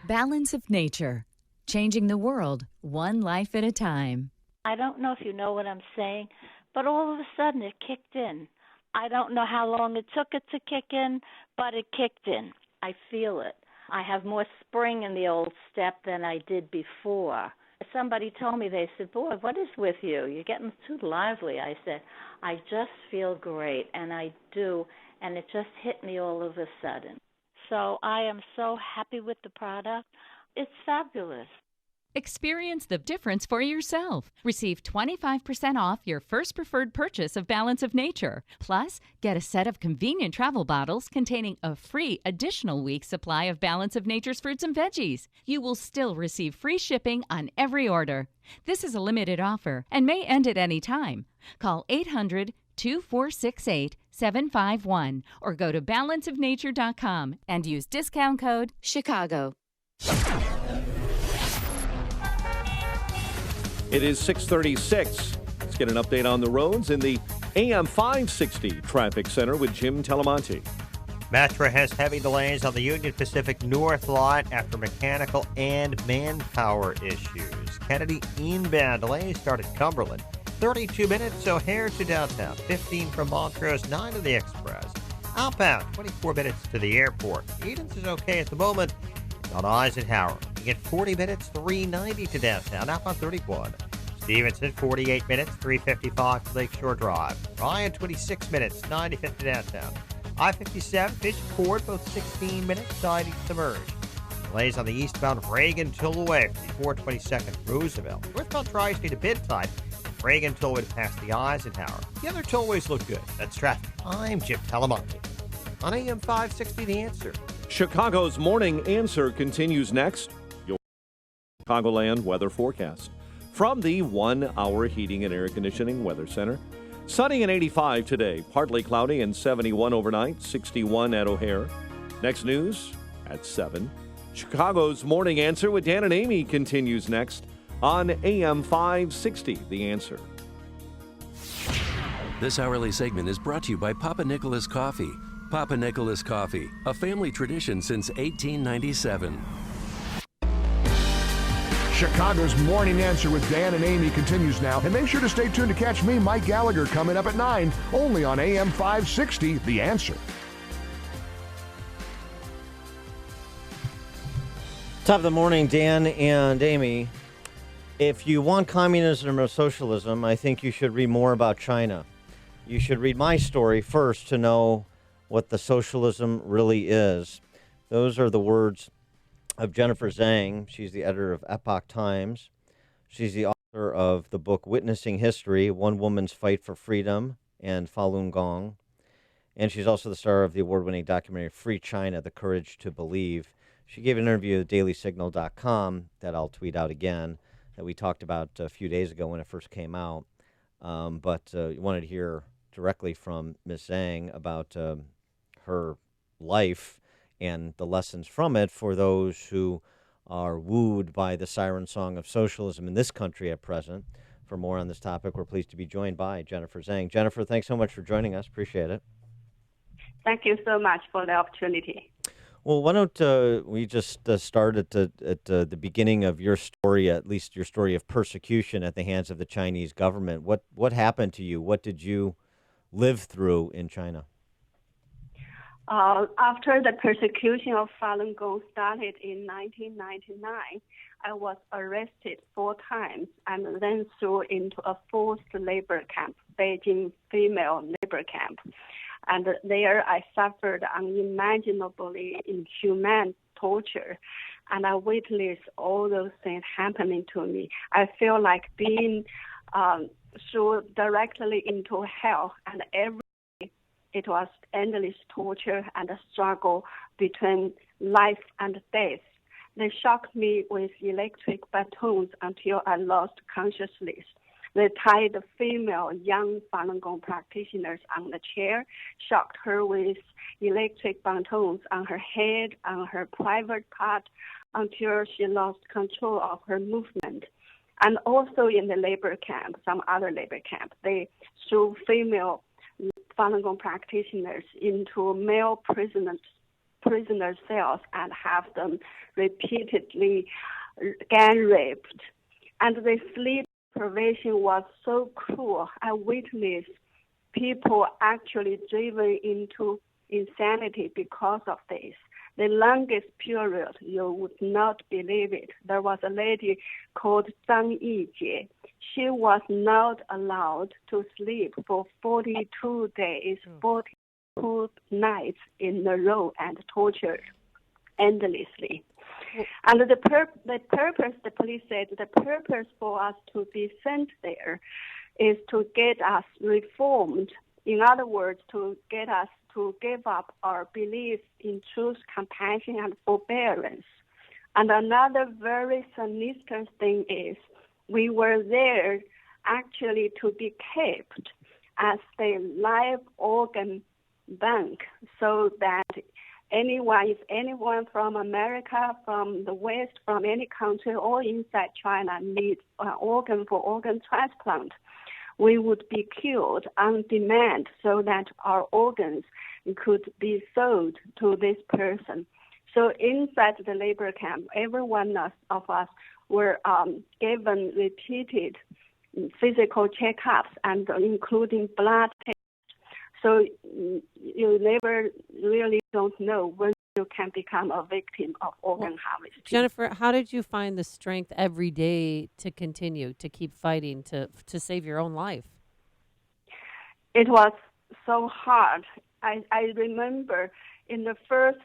Balance of Nature. Changing the world, one life at a time. I don't know if you know what I'm saying, but all of a sudden it kicked in. I don't know how long it took it to kick in, but it kicked in. I feel it. I have more spring in the old step than I did before. Somebody told me, they said, boy, what is with you? You're getting too lively. I said, I just feel great, and I do, and it just hit me all of a sudden. So I am so happy with the product. It's fabulous. Experience the difference for yourself. Receive 25% off your first preferred purchase of Balance of Nature. Plus, get a set of convenient travel bottles containing a free additional week's supply of Balance of Nature's fruits and veggies. You will still receive free shipping on every order. This is a limited offer and may end at any time. Call 800-2468-751 or go to balanceofnature.com and use discount code CHICAGO. It is 6:36. Let's get an update on the roads in the AM 560 Traffic Center with Jim Telemonte. Metro has heavy delays on the Union Pacific North line after mechanical and manpower issues. Kennedy inbound delays start at Cumberland. 32 minutes O'Hare to downtown. 15 from Montrose, 9 to the Express. Outbound, 24 minutes to the airport. Edens is okay at the moment. On Eisenhower, you get 40 minutes, 390 to downtown. Outbound 31. Stevenson, 48 minutes, 355 to Lakeshore Drive. Ryan, 26 minutes, 95 to downtown. I-57, Fishport, both 16 minutes, 90 to Merge. Delays on the eastbound Reagan Tollway, 422nd Roosevelt. Northbound Tri-State a bit tight. Reagan tollway past the Eisenhower. The other tollways look good. That's traffic. I'm Jim Talamonte on AM 560 The Answer. Chicago's Morning Answer continues next. Your Chicagoland weather forecast from the 1 Hour Heating and Air Conditioning Weather Center. Sunny and 85 today, partly cloudy and 71 overnight, 61 at O'Hare. Next news at 7. Chicago's Morning Answer with Dan and Amy continues next on AM 560, The Answer. This hourly segment is brought to you by Papa Nicholas Coffee. Papa Nicholas Coffee, a family tradition since 1897. Chicago's Morning Answer with Dan and Amy continues now. And make sure to stay tuned to catch me, Mike Gallagher, coming up at 9, only on AM 560, The Answer. Top of the morning, Dan and Amy. If you want communism or socialism, I think you should read more about China. You should read my story first to know what the socialism really is. Those are the words of Jennifer Zhang. She's the editor of Epoch Times. She's the author of the book Witnessing History, One Woman's Fight for Freedom, and Falun Gong. And she's also the star of the award-winning documentary Free China, The Courage to Believe. She gave an interview at dailysignal.com that I'll tweet out again, that we talked about a few days ago when it first came out. But you wanted to hear directly from Ms. Zhang about her life and the lessons from it for those who are wooed by the siren song of socialism in this country at present. For more on this topic, we're pleased to be joined by Jennifer Zhang. Jennifer, thanks so much for joining us. Appreciate it. Thank you so much for the opportunity. Well, why don't we just start at the beginning of your story, at least your story of persecution at the hands of the Chinese government. What happened to you? What did you live through in China? After the persecution of Falun Gong started in 1999, I was arrested 4 times and then thrown into a forced labor camp, Beijing female labor camp. And there I suffered unimaginably inhumane torture. And I witnessed all those things happening to me. I feel like being thrown directly into hell. And every day it was endless torture and a struggle between life and death. They shocked me with electric batons until I lost consciousness. They tied the female young Falun Gong practitioners on the chair, shocked her with electric batons on her head, on her private part, until she lost control of her movement. And also in the labor camp, some other labor camp, they threw female Falun Gong practitioners into male prisoner cells and have them repeatedly gang raped. And the sleep deprivation was so cruel. I witnessed people actually driven into insanity because of this. The longest period, you would not believe it. There was a lady called Zhang Yijie. She was not allowed to sleep for 42 days, 42 nights in a row and tortured endlessly. And the purpose, the police said, the purpose for us to be sent there is to get us reformed. In other words, to get us to give up our belief in truth, compassion, and forbearance. And another very sinister thing is we were there actually to be kept as the live organ bank so that if anyone from America, from the West, from any country or inside China needs an organ for organ transplant, we would be killed on demand so that our organs could be sold to this person. So inside the labor camp, every one of us were given repeated physical checkups and including blood tests. So you never really don't know when you can become a victim of organ harvesting. Jennifer, how did you find the strength every day to continue, to keep fighting, to save your own life? It was so hard. I remember in the first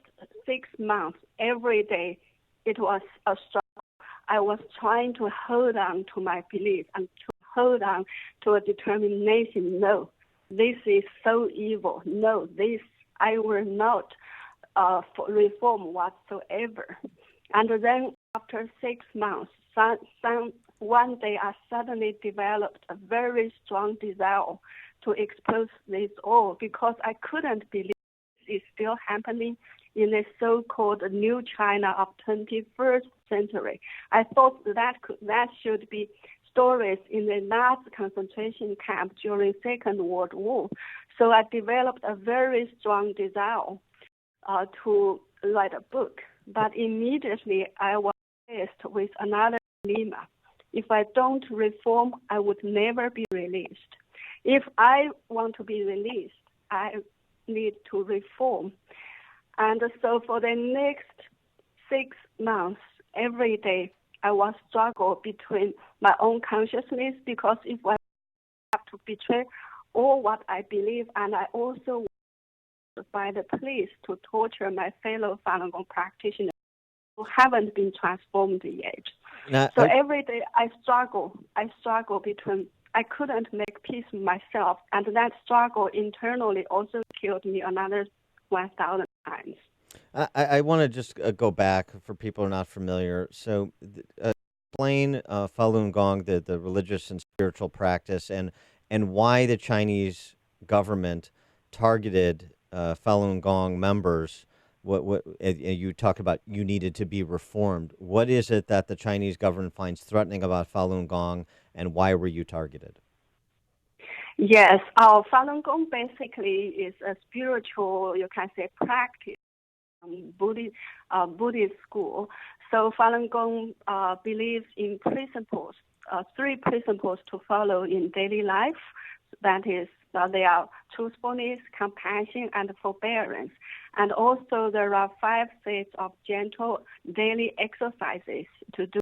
6 months, every day, it was a struggle. I was trying to hold on to my belief and to hold on to a determination. No, this is so evil. No, this I will not reform whatsoever. And then after 6 months, one day I suddenly developed a very strong desire to expose this all because I couldn't believe it's still happening in the so-called new China of 21st century. I thought that should be stories in the Nazi concentration camp during Second World War. So I developed a very strong desire to write a book. But immediately I was faced with another dilemma. If I don't reform, I would never be released. If I want to be released, I need to reform. And so for the next 6 months, every day, I was struggle between my own consciousness, because if I have to betray all what I believe, and I also by the police to torture my fellow Falun Gong practitioners who haven't been transformed yet. So every day I struggle between, I couldn't make peace with myself, and that struggle internally also killed me another 1,000 times. I want to just go back for people who are not familiar. So explain Falun Gong, the religious and spiritual practice, and why the Chinese government targeted Falun Gong members. What you talk about, you needed to be reformed. What is it that the Chinese government finds threatening about Falun Gong, and why were you targeted? Yes, our Falun Gong basically is a spiritual, you can say, practice, Buddhist school. So Falun Gong believes in principles, 3 principles to follow in daily life. That is, they are truthfulness, compassion, and forbearance. And also there are 5 sets of gentle daily exercises to do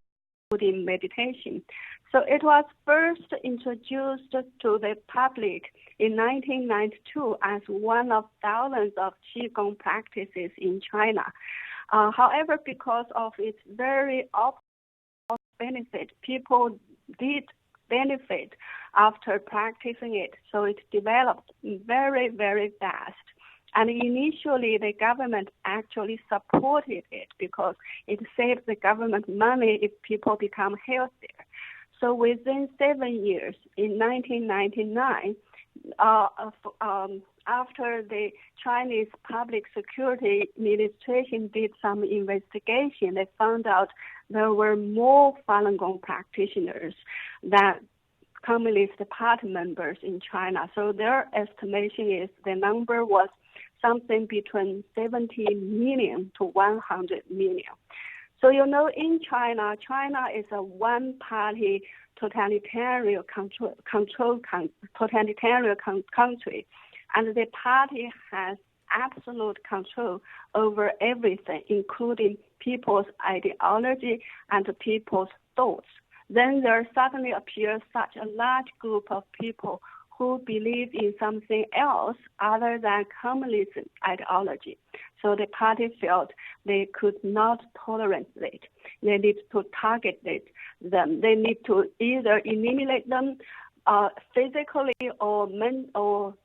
in meditation. So it was first introduced to the public in 1992 as one of thousands of Qigong practices in China. However, because of its very obvious benefit, people did benefit after practicing it. So it developed very, very fast. And initially, the government actually supported it because it saved the government money if people become healthier. So within 7 years, in 1999, after the Chinese Public Security Administration did some investigation, they found out there were more Falun Gong practitioners than Communist Party members in China. So their estimation is the number was something between 70 million to 100 million. So, in China, China is a one-party totalitarian country, and the party has absolute control over everything, including people's ideology and people's thoughts. Then there suddenly appears such a large group of people who believe in something else other than communist ideology. So the party felt they could not tolerate it. They need to target them. They need to either eliminate them physically or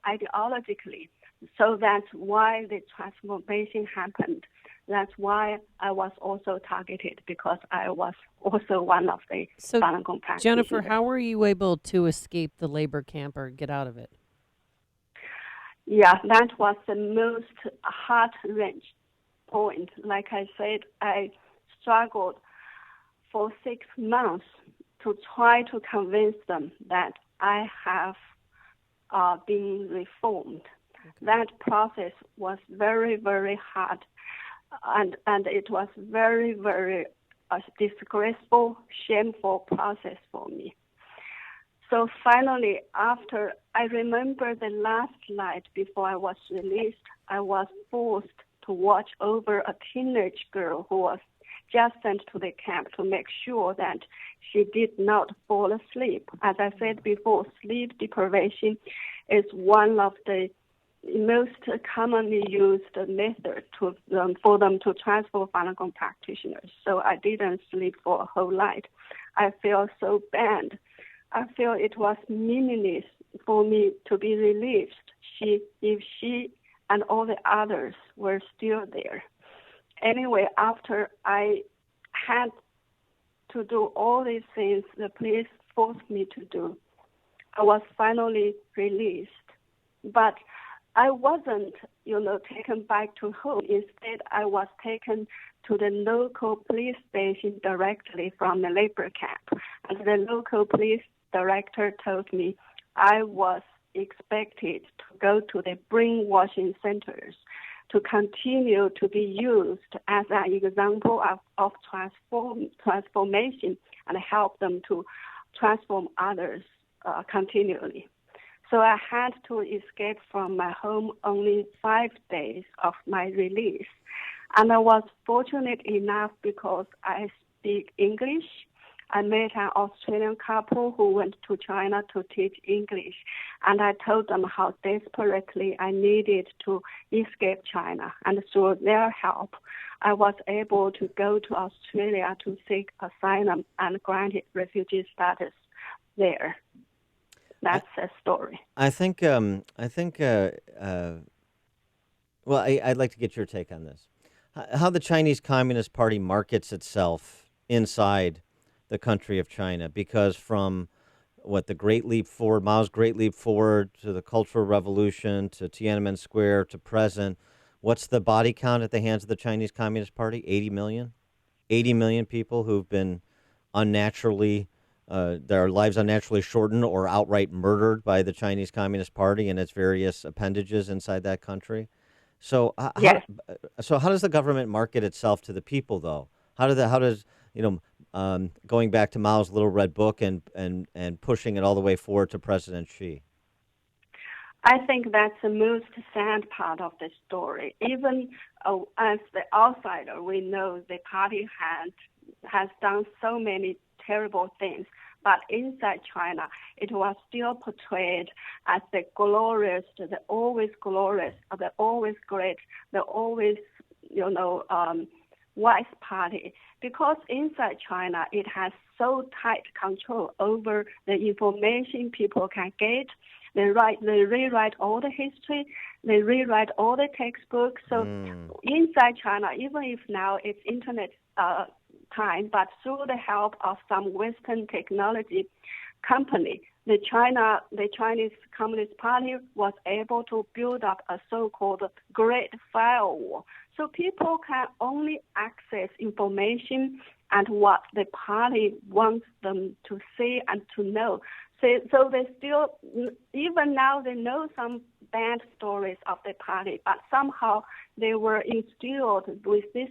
ideologically. So that's why the transformation happened. That's why I was also targeted, because I was also one of the Falun Gong practitioners. Jennifer, how were you able to escape the labor camp or get out of it? Yeah, that was the most heart-wrenching point. Like I said, I struggled for 6 months to try to convince them that I have been reformed. Okay. That process was very, very hard. And it was very, very disgraceful, shameful process for me. So finally, after I remember the last night before I was released, I was forced to watch over a teenage girl who was just sent to the camp to make sure that she did not fall asleep. As I said before, sleep deprivation is one of the most commonly used method for them to transfer Falun Gong practitioners. So I didn't sleep for a whole night. I felt so bad. I feel it was meaningless for me to be released if she and all the others were still there. Anyway, after I had to do all these things the police forced me to do, I was finally released. But I wasn't, taken back to home. Instead, I was taken to the local police station directly from the labor camp. And the local police director told me I was expected to go to the brainwashing centers to continue to be used as an example of transformation and help them to transform others continually. So I had to escape from my home only 5 days of my release. And I was fortunate enough because I speak English. I met an Australian couple who went to China to teach English. And I told them how desperately I needed to escape China. And through their help, I was able to go to Australia to seek asylum and granted refugee status there. That's a story. I'd like to get your take on this. How the Chinese Communist Party markets itself inside the country of China, because from the Great Leap Forward, Mao's Great Leap Forward, to the Cultural Revolution, to Tiananmen Square, to present, what's the body count at the hands of the Chinese Communist Party? 80 million? 80 million people who've been unnaturally their lives unnaturally shortened or outright murdered by the Chinese Communist Party and its various appendages inside that country. So, how does the government market itself to the people, though? How does going back to Mao's Little Red Book and pushing it all the way forward to President Xi? I think that's the most sad part of the story. Even as the outsider, we know the party has done so many terrible things, but inside China, it was still portrayed as the glorious, the always glorious, the always great, the always, wise party. Because inside China, it has so tight control over the information people can get. They rewrite all the history, they rewrite all the textbooks. So inside China, even if now it's internet time, but through the help of some Western technology company, the Chinese Communist Party was able to build up a so-called Great Firewall. So people can only access information and what the party wants them to see and to know. So they still, even now, they know some bad stories of the party, but somehow they were instilled with this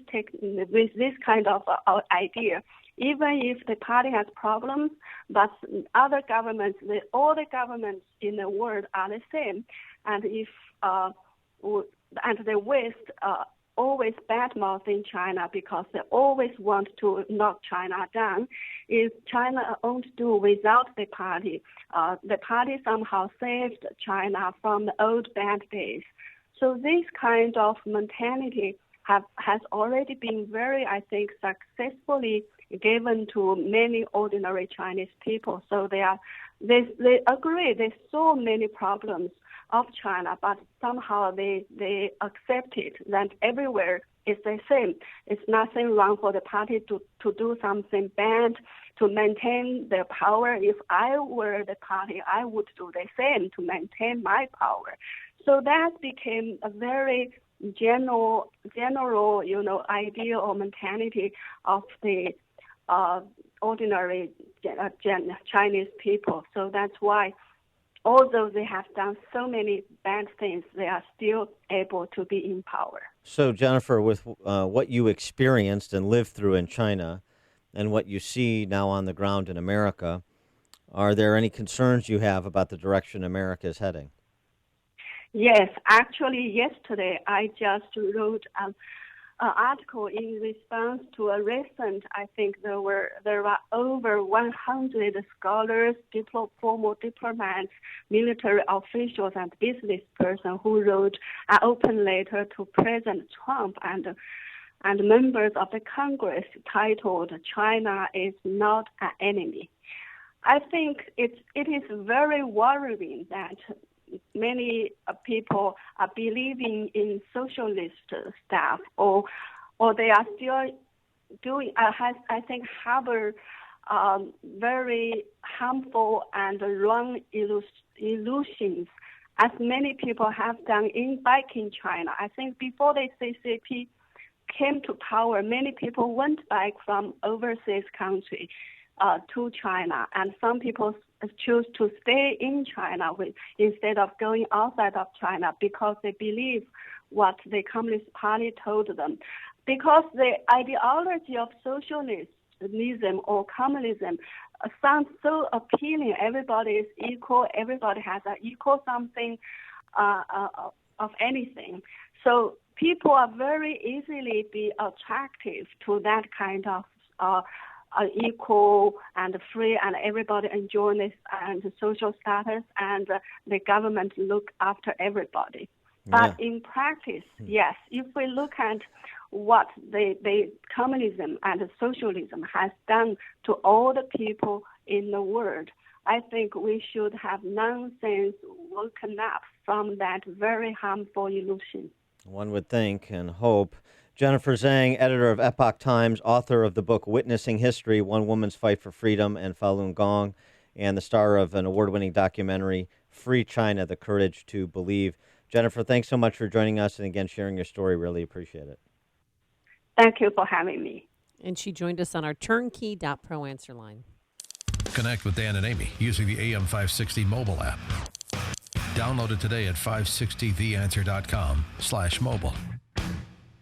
kind of idea. Even if the party has problems, but other governments, all the governments in the world are the same, and the West always badmouthing China because they always want to knock China down. If China won't do without the party somehow saved China from the old bad days. So this kind of mentality has already been very, I think, successfully given to many ordinary Chinese people. So they agree. There's so many problems of China, but somehow they accepted that everywhere is the same. It's nothing wrong for the party to do something bad to maintain their power. If I were the party, I would do the same to maintain my power. So that became a very general, idea or mentality of the ordinary Chinese people. So that's why, although they have done so many bad things, they are still able to be in power. So, Jennifer, with what you experienced and lived through in China and what you see now on the ground in America, are there any concerns you have about the direction America is heading? Yes, actually, yesterday I just wrote an article in response to a recent, I think there are over 100 scholars, former diplomats, military officials, and business persons who wrote an open letter to President Trump and members of the Congress titled "China is not an enemy." I think it is very worrying that many people are believing in socialist stuff, or they are still doing. I think harbor very harmful and wrong illusions, as many people have done back in China. I think before the CCP came to power, many people went back from overseas country to China, and some people choose to stay in China instead of going outside of China because they believe what the Communist Party told them. Because the ideology of socialism or communism sounds so appealing. Everybody is equal. Everybody has an equal something of anything. So people are very easily be attractive to that kind of equal and free, and everybody enjoying this and social status, and the government look after everybody. But in practice, yes, if we look at what the communism and socialism has done to all the people in the world, I think we should have nonsense woken up from that very harmful illusion. One would think and hope. Jennifer Zhang, editor of Epoch Times, author of the book Witnessing History, One Woman's Fight for Freedom, and Falun Gong, and the star of an award-winning documentary, Free China, The Courage to Believe. Jennifer, thanks so much for joining us and, again, sharing your story. Really appreciate it. Thank you for having me. And she joined us on our turnkey.pro answer line. Connect with Dan and Amy using the AM560 mobile app. Download it today at 560theanswer.com/mobile.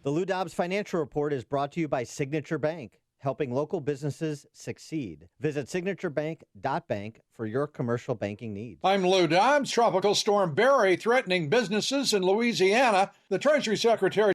The Lou Dobbs Financial Report is brought to you by Signature Bank, helping local businesses succeed. Visit signaturebank.bank for your commercial banking needs. I'm Lou Dobbs. Tropical Storm Barry threatening businesses in Louisiana. The Treasury Secretary